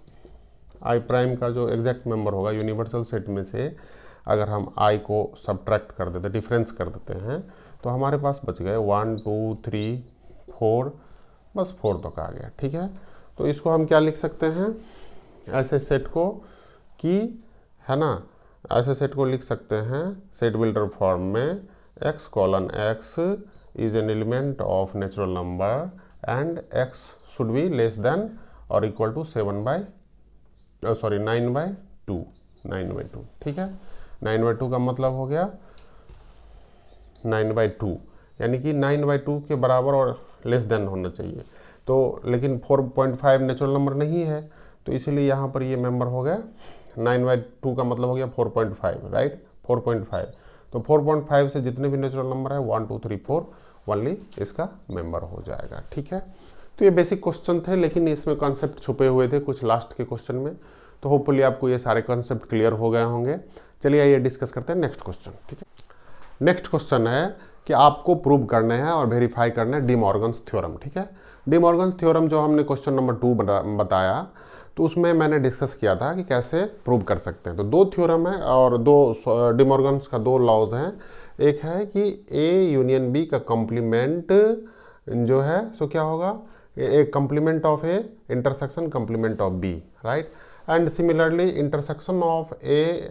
i प्राइम का जो एग्जैक्ट मेंबर होगा यूनिवर्सल सेट में से अगर हम i को सब्ट्रैक्ट कर देते, डिफरेंस कर देते हैं, तो हमारे पास बच गए 1, 2, 3, 4, बस 4 तक आ गया, ठीक है। तो इसको हम क्या लिख सकते हैं ऐसे सेट को कि, है ना, ऐसे सेट को लिख सकते हैं सेट बिल्डर फॉर्म में x colon x is an element of natural number and x should be less than और इक्वल टू 9/2, 9/2, ठीक है। 9/2 का मतलब हो गया 9/2, यानी कि 9/2 के बराबर और लेस देन होना चाहिए। तो लेकिन 4.5 नेचुरल नंबर नहीं है, तो इसीलिए यहाँ पर ये मेंबर हो गया 9/2 का मतलब हो गया 4.5, राइट, 4.5। तो 4.5 से जितने भी नेचुरल नंबर है 1 2 3 4 ओनली इसका मेंबर हो जाएगा, ठीक है। तो ये बेसिक क्वेश्चन थे, लेकिन इसमें कॉन्सेप्ट छुपे हुए थे कुछ लास्ट के क्वेश्चन में, तो होपफुली आपको ये सारे कॉन्सेप्ट क्लियर हो गए होंगे। चलिए आइए डिस्कस करते हैं नेक्स्ट क्वेश्चन, ठीक है। नेक्स्ट क्वेश्चन है कि आपको प्रूव करना है और वेरीफाई करना है डी मॉर्गन्स थ्योरम, ठीक है। डी मॉर्गन्स थ्योरम जो हमने क्वेश्चन नंबर 2 बताया, तो उसमें मैंने डिस्कस किया था कि कैसे प्रूव कर सकते हैं। तो 2 थ्योरम है और 2 डी मॉर्गन्स का 2 लॉज हैं। एक है कि ए यूनियन बी का कॉम्प्लीमेंट जो है सो क्या होगा, A complement of A intersection complement of B, right. And similarly intersection of A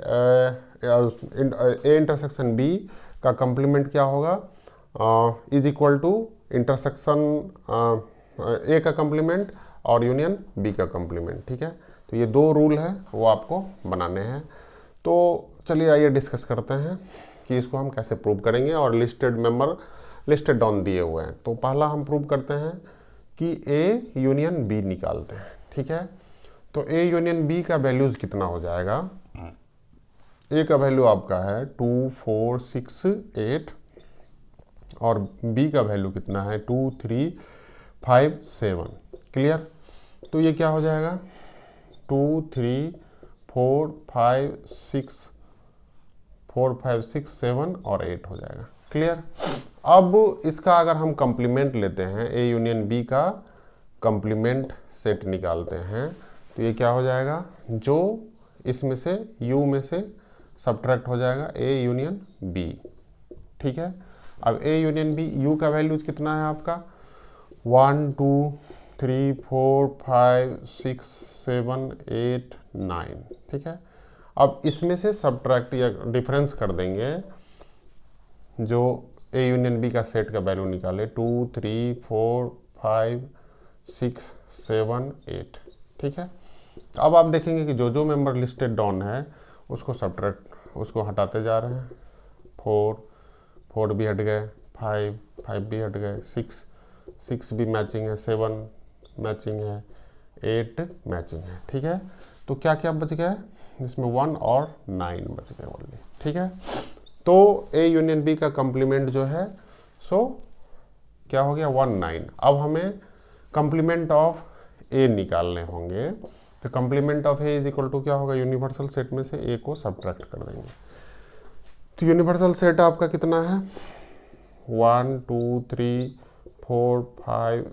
intersection B का कॉम्प्लीमेंट क्या होगा, is equal to intersection A का कॉम्प्लीमेंट और यूनियन बी का कॉम्प्लीमेंट, ठीक है। तो ये 2 रूल है वो आपको बनाने हैं। तो चलिए आइए डिस्कस करते हैं कि इसको हम कैसे प्रूव करेंगे, और लिस्टेड डाउन दिए हुए हैं। तो पहला हम प्रूव करते हैं कि ए यूनियन बी निकालते हैं, ठीक है। तो ए यूनियन बी का वैल्यूज कितना हो जाएगा, ए का वैल्यू आपका है 2 4 6 8 और बी का वैल्यू कितना है 2 3 5 7, क्लियर। तो ये क्या हो जाएगा 2 3 4 5 6 7 और 8 हो जाएगा, क्लियर। अब इसका अगर हम कॉम्प्लीमेंट लेते हैं, ए यूनियन बी का कॉम्प्लीमेंट सेट निकालते हैं, तो ये क्या हो जाएगा, जो इसमें से यू में से सब्ट्रैक्ट हो जाएगा ए यूनियन बी, ठीक है। अब ए यूनियन बी, यू का वैल्यूज कितना है आपका 1 2 3 4 5 6 7 8 9, ठीक है। अब इसमें से सब्ट्रैक्ट या डिफरेंस कर देंगे, जो ए यूनियन बी का सेट का वैल्यू निकाले 2 3 4 5 6 7 8, ठीक है। अब आप देखेंगे कि जो जो मेंबर लिस्टेड डाउन है उसको उसको हटाते जा रहे हैं। 4 भी हट गए, 5 भी हट गए, 6 भी मैचिंग है, 7 मैचिंग है, 8 मैचिंग है, ठीक है। तो क्या क्या बच गया, इसमें 1 और 9 बच गए ओनली, ठीक है। तो ए यूनियन बी का कॉम्प्लीमेंट जो है सो क्या हो गया 1 9। अब हमें कॉम्प्लीमेंट ऑफ ए निकालने होंगे, तो complement of A is equal to क्या होगा, यूनिवर्सल सेट में से ए को सब्ट्रैक्ट कर देंगे। तो यूनिवर्सल सेट आपका कितना है 1 2 3 4 5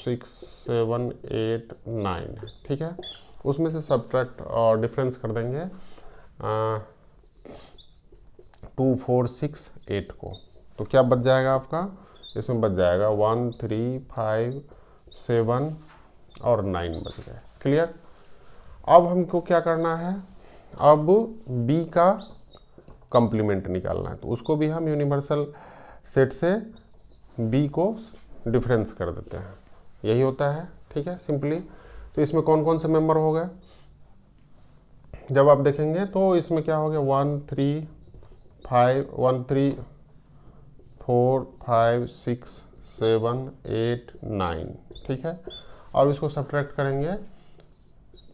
6 7 8 9 है, ठीक है। उसमें से सब्ट्रैक्ट और डिफरेंस कर देंगे 2 4 6 8 को, तो क्या बच जाएगा आपका, इसमें बच जाएगा 1 3 5 7 और 9 बच गए, क्लियर। अब हमको क्या करना है, अब बी का कॉम्प्लीमेंट निकालना है, तो उसको भी हम यूनिवर्सल सेट से बी को डिफरेंस कर देते हैं, यही होता है, ठीक है, सिंपली। तो इसमें कौन कौन से मेंबर हो गए, जब आप देखेंगे तो इसमें क्या हो गया 1 3 4 5 6 7 8 9, ठीक है। और इसको सब्ट्रैक्ट करेंगे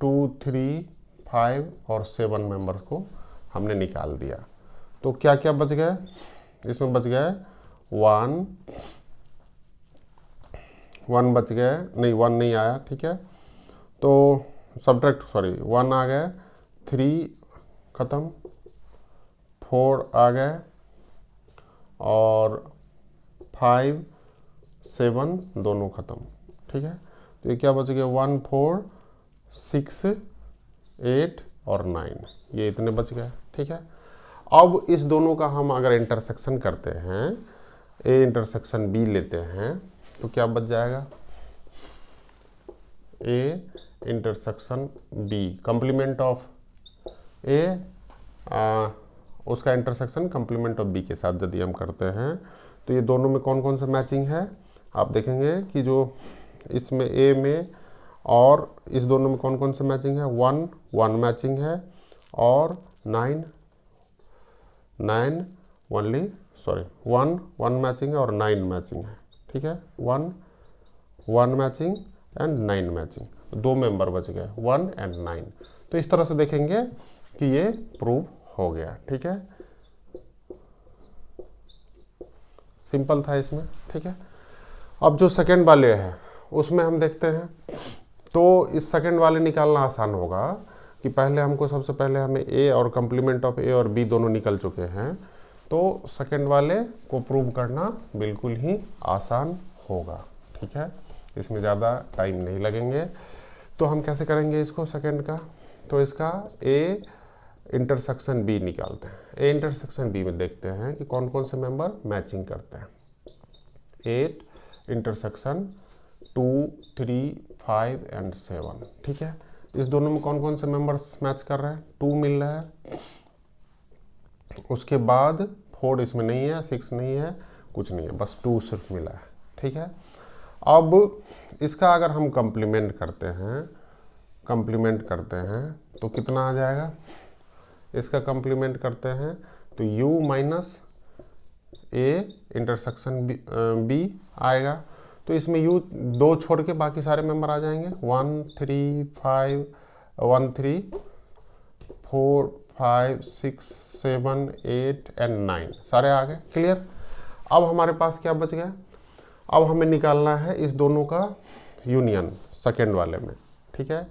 2 3 5 और 7 मेंबर्स को हमने निकाल दिया। तो क्या क्या बच गए, इसमें बच गए 1 बच गए, नहीं 1 नहीं आया, ठीक है। तो सब्ट्रैक्ट 1 आ गए, 3 ख़त्म, 4 आ गए और 5 7 दोनों ख़त्म, ठीक है। तो ये क्या बच गए 1 4 6 8 और 9, ये इतने बच गए, ठीक है। अब इस दोनों का हम अगर इंटरसेक्शन करते हैं, ए इंटरसेक्शन बी लेते हैं, तो क्या बच जाएगा A intersection B, complement of A उसका इंटरसेक्शन कम्प्लीमेंट ऑफ बी के साथ यदि हम करते हैं तो ये दोनों में कौन कौन सा मैचिंग है, आप देखेंगे कि जो इसमें ए में और इस दोनों में कौन कौन से मैचिंग है, 1 1 मैचिंग है और 9 9 ओनली 1 1 मैचिंग है और 9 मैचिंग है। ठीक है, 1 1 मैचिंग एंड 9 मैचिंग, दो मेंबर बच गए 1 एंड 9। तो इस तरह से देखेंगे कि ये प्रूव हो गया। ठीक है, सिंपल था इसमें। ठीक है, अब जो सेकंड वाले हैं उसमें हम देखते हैं, तो इस सेकंड वाले निकालना आसान होगा कि पहले हमको सबसे पहले हमें ए और कम्प्लीमेंट ऑफ ए और बी दोनों निकल चुके हैं, तो सेकंड वाले को प्रूव करना बिल्कुल ही आसान होगा। ठीक है, इसमें ज़्यादा टाइम नहीं लगेंगे। तो हम कैसे करेंगे इसको सेकंड का, तो इसका ए इंटरसेक्शन बी निकालते हैं। ए इंटरसेक्शन बी में देखते हैं कि कौन कौन से मेंबर मैचिंग करते हैं। 8 इंटरसेक्शन 2 3 5 एंड 7। ठीक है, इस दोनों में कौन कौन से मेंबर्स मैच कर रहे हैं, 2 मिल रहा है, उसके बाद 4 इसमें नहीं है, 6 नहीं है, कुछ नहीं है, बस 2 सिर्फ मिला है। ठीक है, अब इसका अगर हम कंप्लीमेंट करते हैं तो कितना आ जाएगा, इसका कंप्लीमेंट करते हैं तो u minus A intersection B आएगा। तो इसमें u 2 छोड़ के बाकी सारे मेंबर आ जाएंगे, 1 3 5 1 3 4 5 6 7 8 एंड 9 सारे आ गए। क्लियर, अब हमारे पास क्या बच गया, अब हमें निकालना है इस दोनों का यूनियन सेकेंड वाले में। ठीक है,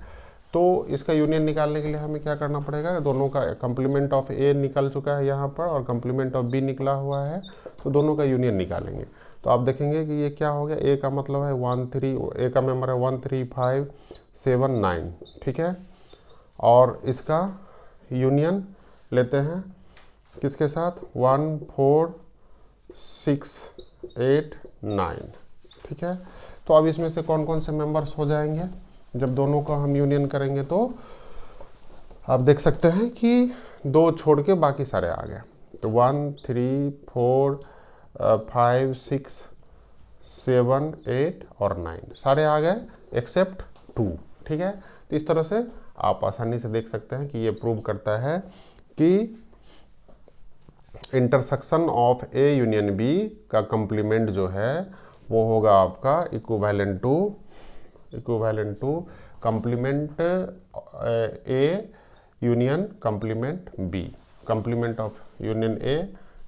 तो इसका यूनियन निकालने के लिए हमें क्या करना पड़ेगा, दोनों का कंप्लीमेंट ऑफ ए निकल चुका है यहाँ पर और कंप्लीमेंट ऑफ बी निकला हुआ है, तो दोनों का यूनियन निकालेंगे। तो आप देखेंगे कि ये क्या हो गया, ए का मतलब है 1 3, ए का मेंबर है 1 3 5 7 9। ठीक है, और इसका यूनियन लेते हैं किसके साथ, 1 4 6 8 9। ठीक है, तो अब इसमें से कौन कौन से मेंबर्स हो जाएंगे, जब दोनों का हम यूनियन करेंगे तो आप देख सकते हैं कि 2 छोड़ के बाकी सारे आ गए। तो 1 3 4 5 6 7 8 और 9 सारे आ गए एक्सेप्ट 2। ठीक है, तो इस तरह से आप आसानी से देख सकते हैं कि ये प्रूव करता है कि intersection of A union B का कंप्लीमेंट जो है वो होगा आपका equivalent to complement A union complement B, complement of union A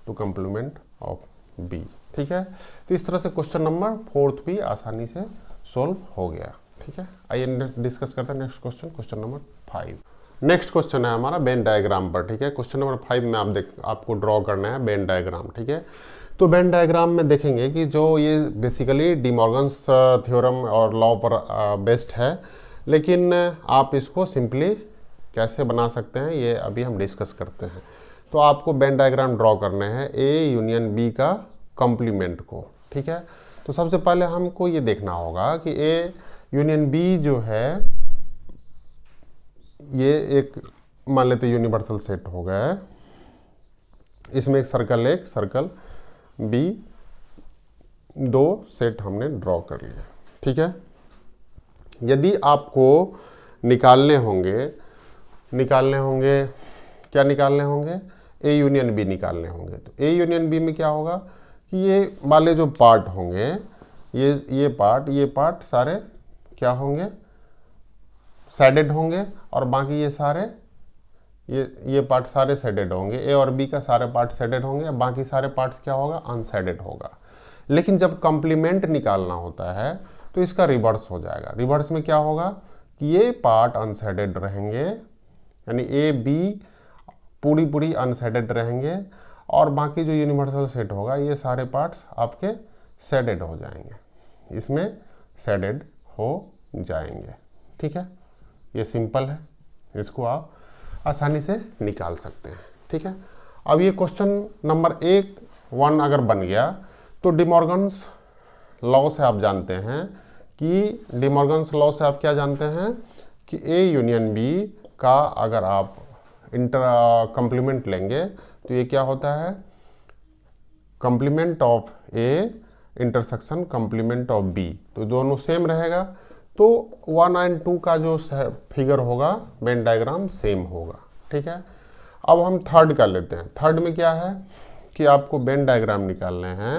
to complement of B. ठीक है, तो इस तरह से क्वेश्चन नंबर 4 भी आसानी से सॉल्व हो गया। ठीक है, आइए डिस्कस करते हैं next question, question number 5। Next question है हमारा वेन डायग्राम पर। ठीक है, क्वेश्चन नंबर 5 में आपको ड्रॉ करना है वेन डायग्राम। ठीक है, तो वेन डायग्राम में देखेंगे कि जो ये बेसिकली डी मॉर्गन्स थ्योरम और लॉ पर बेस्ड है, लेकिन आप इसको सिंपली कैसे बना सकते हैं ये अभी हम डिस्कस करते हैं। तो आपको वेन डायग्राम ड्रॉ करने हैं ए यूनियन बी का कंप्लीमेंट को। ठीक है, तो सबसे पहले हमको ये देखना होगा कि ए यूनियन बी जो है ये एक मान लेते यूनिवर्सल सेट हो गया है, इसमें एक सर्कल बी, 2 सेट हमने ड्रॉ कर लिए। ठीक है, यदि आपको निकालने होंगे क्या निकालने होंगे, ए यूनियन बी निकालने होंगे। तो ए यूनियन बी में क्या होगा कि ये वाले जो पार्ट होंगे, ये पार्ट सारे क्या होंगे, शेडेड होंगे, और बाकी ये सारे ये पार्ट सारे शेडेड होंगे। ए और बी का सारे पार्ट शेडेड होंगे, बाकी सारे पार्ट्स क्या होगा, अनशेडेड होगा। लेकिन जब कंप्लीमेंट निकालना होता है तो इसका रिवर्स हो जाएगा। रिवर्स में क्या होगा कि ये पार्ट अनशेडेड रहेंगे, यानी ए बी पूरी अनशेडेड रहेंगे, और बाकी जो यूनिवर्सल सेट होगा ये सारे पार्ट्स आपके शेडेड हो जाएंगे, इसमें शेडेड हो जाएंगे। ठीक है, ये सिंपल है, इसको आप आसानी से निकाल सकते हैं। ठीक है, अब ये क्वेश्चन नंबर 1 अगर बन गया तो डी मॉर्गन्स लॉ से आप जानते हैं कि डी मॉर्गन्स लॉ से आप क्या जानते हैं कि ए यूनियन बी का अगर आप कंप्लीमेंट लेंगे तो ये क्या होता है, complement of A intersection complement of B, तो दोनों सेम रहेगा। तो 1 एंड 2 का जो फिगर होगा वेन डायग्राम सेम होगा। ठीक है, अब हम थर्ड का लेते हैं। थर्ड में क्या है कि आपको वेन डायग्राम निकालने हैं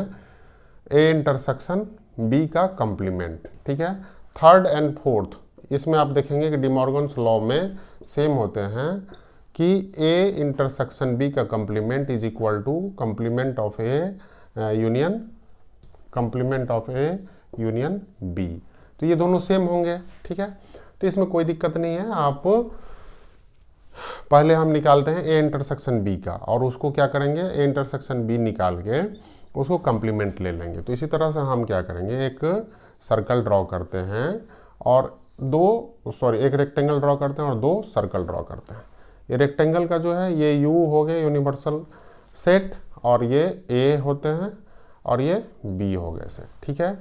ए इंटरसेक्शन बी का कंप्लीमेंट। ठीक है, थर्ड एंड फोर्थ इसमें आप देखेंगे कि डिमॉर्गन्स लॉ में सेम होते हैं कि ए इंटरसेक्शन बी का complement is equal to complement of A union complement of A union B, तो ये दोनों सेम होंगे। ठीक है, तो इसमें कोई दिक्कत नहीं है। आप पहले हम निकालते हैं ए इंटरसेक्शन बी का और उसको क्या करेंगे, ए इंटरसेक्शन बी निकाल के उसको कंप्लीमेंट ले लेंगे। तो इसी तरह से हम क्या करेंगे, एक सर्कल ड्रॉ करते हैं और एक रेक्टेंगल ड्रॉ करते हैं और 2 सर्कल ड्रॉ करते हैं। ये रेक्टेंगल का जो है ये यू हो गए यूनिवर्सल सेट और ये ए होते हैं और ये बी हो गए सेट। ठीक है,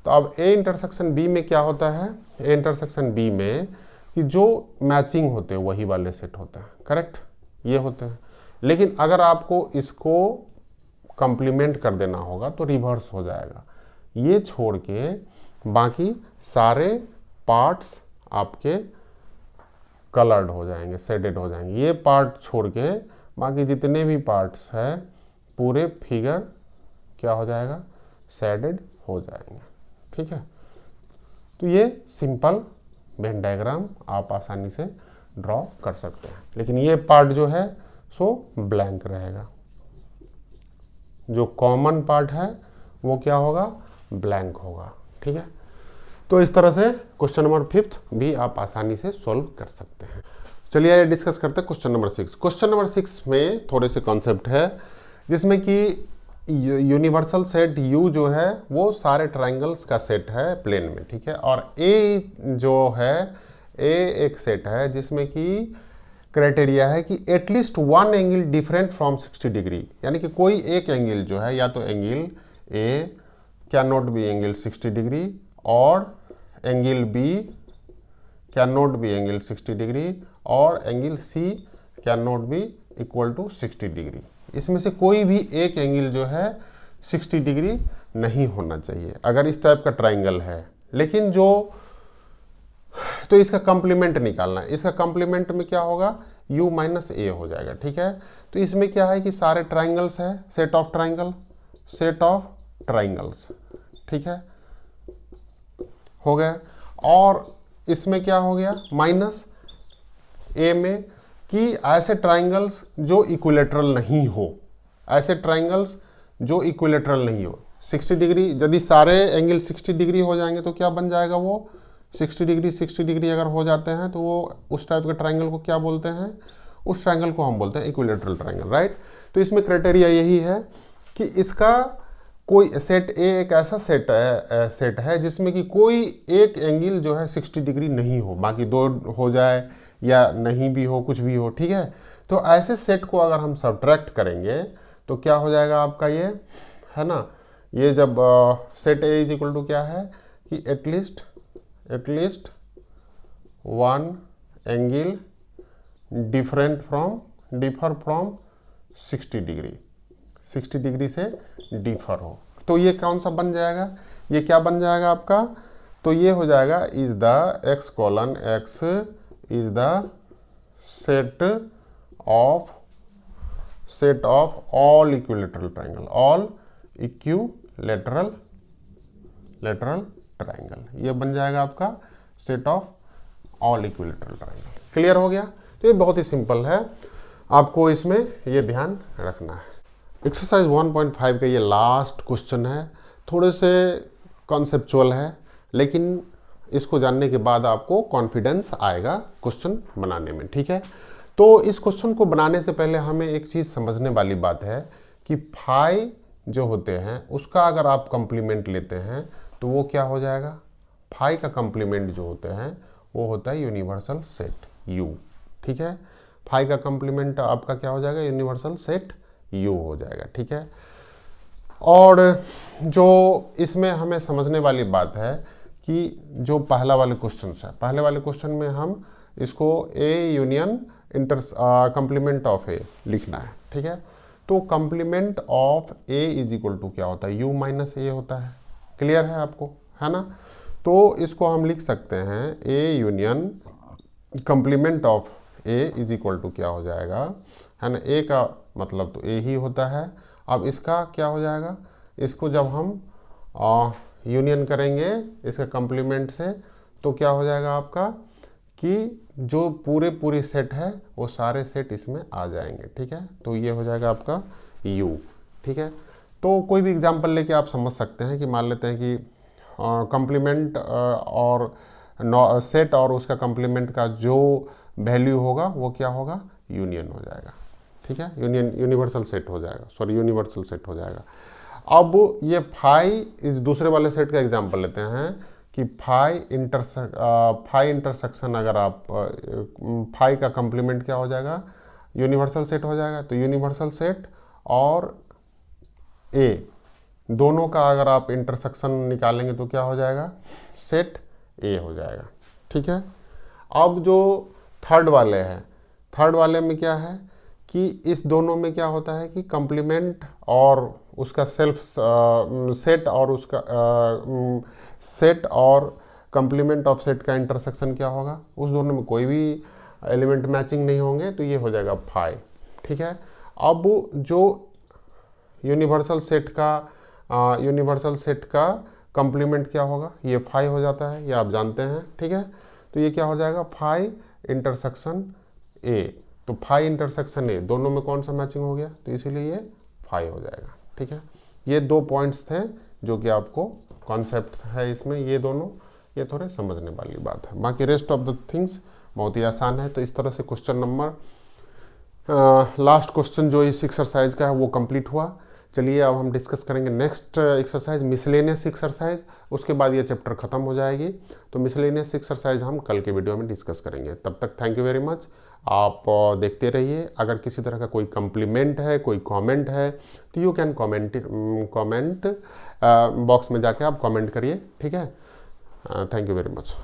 तो अब ए इंटरसेक्शन बी में क्या होता है, ए इंटरसेक्शन बी में कि जो मैचिंग होते हैं वही वाले सेट होते हैं, करेक्ट, ये होते हैं। लेकिन अगर आपको इसको कंप्लीमेंट कर देना होगा तो रिवर्स हो जाएगा, ये छोड़ के बाकी सारे पार्ट्स आपके कलर्ड हो जाएंगे, शेडेड हो जाएंगे। ये पार्ट छोड़ के बाकी जितने भी पार्ट्स हैं पूरे फिगर क्या हो जाएगा, शेडेड हो जाएंगे। ठीक है, तो ये सिंपल वेन डायग्राम आप आसानी से ड्रॉ कर सकते हैं। लेकिन ये पार्ट जो है सो ब्लैंक रहेगा, जो कॉमन पार्ट है वो क्या होगा, ब्लैंक होगा। ठीक है, तो इस तरह से क्वेश्चन नंबर 5 भी आप आसानी से सॉल्व कर सकते हैं। चलिए आइए डिस्कस करते हैं क्वेश्चन नंबर 6। क्वेश्चन नंबर 6 में थोड़े से कॉन्सेप्ट है जिसमें कि यूनिवर्सल सेट U जो है वो सारे ट्राइंगल्स का सेट है प्लेन में। ठीक है, और A जो है A एक सेट है जिसमें कि क्राइटेरिया है कि at least 1 angle different from 60 degree, यानी कि कोई एक एंगल जो है या तो angle A can not be angle 60 degree और angle B can not be angle 60 degree और angle C can not be equal to 60 degree. इसमें से कोई भी एक एंगल जो है 60 डिग्री नहीं होना चाहिए अगर इस टाइप का ट्राइंगल है। लेकिन जो तो इसका कंप्लीमेंट निकालना है, इसका कंप्लीमेंट में क्या होगा, U माइनस ए हो जाएगा। ठीक है, तो इसमें क्या है कि सारे ट्राइंगल्स है, सेट ऑफ ट्राइंगल्स। ठीक है, हो गया। और इसमें क्या हो गया, माइनस ए में कि ऐसे ट्राइंगल्स जो इक्विलेटरल नहीं हो, ऐसे ट्राइंगल्स जो इक्विलेटरल नहीं हो। 60 डिग्री यदि सारे एंगल 60 डिग्री हो जाएंगे तो क्या बन जाएगा, वो 60 डिग्री अगर हो जाते हैं तो वो उस टाइप के ट्राइंगल को क्या बोलते हैं, उस ट्राइंगल को हम बोलते हैं इक्विलेटरल ट्राइंगल, राइट। तो इसमें क्राइटेरिया यही है कि इसका कोई सेट ए एक ऐसा सेट है जिसमें कि कोई एक एंगल जो है 60 डिग्री नहीं हो, बाकी 2 हो जाए या नहीं भी हो, कुछ भी हो। ठीक है, तो ऐसे सेट को अगर हम सब्ट्रैक्ट करेंगे तो क्या हो जाएगा आपका, ये है ना, ये जब set A is equal to क्या है कि at least 1 angle differ from 60 degree से डिफर हो। तो ये कौन सा बन जाएगा, ये क्या बन जाएगा आपका, तो ये हो जाएगा is the x is the set of all equilateral triangle, ये बन जाएगा आपका set of all equilateral triangle. Clear हो गया। तो ये बहुत ही सिंपल है, आपको इसमें ये ध्यान रखना है। एक्सरसाइज 1.5 का ये लास्ट क्वेश्चन है, थोड़े से कॉन्सेप्चुअल है लेकिन इसको जानने के बाद आपको कॉन्फिडेंस आएगा क्वेश्चन बनाने में। ठीक है, तो इस क्वेश्चन को बनाने से पहले हमें एक चीज़ समझने वाली बात है कि फाई जो होते हैं उसका अगर आप कंप्लीमेंट लेते हैं तो वो क्या हो जाएगा, फाई का कंप्लीमेंट जो होते हैं वो होता है यूनिवर्सल सेट U। ठीक है, फाई का कंप्लीमेंट आपका क्या हो जाएगा, यूनिवर्सल सेट U हो जाएगा। ठीक है, और जो इसमें हमें समझने वाली बात है कि जो पहला वाले क्वेश्चन है, पहले वाले क्वेश्चन में हम इसको A union complement of A लिखना है, ठीक है। तो complement of A is equal to क्या होता है, यू माइनस ए होता है। क्लियर है आपको, है ना। तो इसको हम लिख सकते हैं A union complement of A is equal to क्या हो जाएगा, है ना। ए का मतलब तो ए ही होता है। अब इसका क्या हो जाएगा, इसको जब हम यूनियन करेंगे इसके कंप्लीमेंट से तो क्या हो जाएगा आपका कि जो पूरी सेट है वो सारे सेट इसमें आ जाएंगे, ठीक है। तो ये हो जाएगा आपका U, ठीक है। तो कोई भी एग्जांपल लेके आप समझ सकते हैं कि मान लेते हैं कि कंप्लीमेंट और सेट और उसका कंप्लीमेंट का जो वैल्यू होगा वो क्या होगा, यूनियन हो जाएगा, ठीक है। यूनिवर्सल सेट हो जाएगा, यूनिवर्सल सेट हो जाएगा। अब ये फाई इस दूसरे वाले सेट का एग्जांपल लेते हैं कि फाई इंटरसेक्शन, अगर आप फाई का कंप्लीमेंट क्या हो जाएगा, यूनिवर्सल सेट हो जाएगा। तो यूनिवर्सल सेट और ए दोनों का अगर आप इंटरसेक्शन निकालेंगे तो क्या हो जाएगा, सेट ए हो जाएगा, ठीक है। अब जो थर्ड वाले हैं, थर्ड वाले में क्या है कि इस दोनों में क्या होता है कि कंप्लीमेंट और उसका सेल्फ सेट और उसका सेट और कंप्लीमेंट ऑफ सेट का इंटरसेक्शन क्या होगा, उस दोनों में कोई भी एलिमेंट मैचिंग नहीं होंगे, तो ये हो जाएगा फाई, ठीक है। अब जो यूनिवर्सल सेट का कंप्लीमेंट क्या होगा, ये फाई हो जाता है, ये आप जानते हैं, ठीक है। तो ये क्या हो जाएगा, फाई इंटरसेक्शन ए। तो फाई इंटरसेक्शन ए दोनों में कौन सा मैचिंग हो गया, तो इसीलिए ये फाई हो जाएगा, ठीक है। ये दो पॉइंट्स थे जो कि आपको कॉन्सेप्ट है इसमें, ये दोनों ये थोड़े समझने वाली बात है। बाकी रेस्ट ऑफ द थिंग्स बहुत ही आसान है। तो इस तरह से क्वेश्चन नंबर लास्ट क्वेश्चन जो इस एक्सरसाइज का है वो कंप्लीट हुआ। चलिए अब हम डिस्कस करेंगे नेक्स्ट एक्सरसाइज, मिसलेनियस एक्सरसाइज। उसके बाद ये चैप्टर खत्म हो जाएगी। तो मिसलेनियस एक्सरसाइज हम कल के वीडियो में डिस्कस करेंगे। तब तक थैंक यू वेरी मच। आप देखते रहिए। अगर किसी तरह का कोई कम्प्लीमेंट है, कोई कमेंट है, तो यू कैन कमेंट बॉक्स में जाके आप कमेंट करिए, ठीक है। Thank you very much.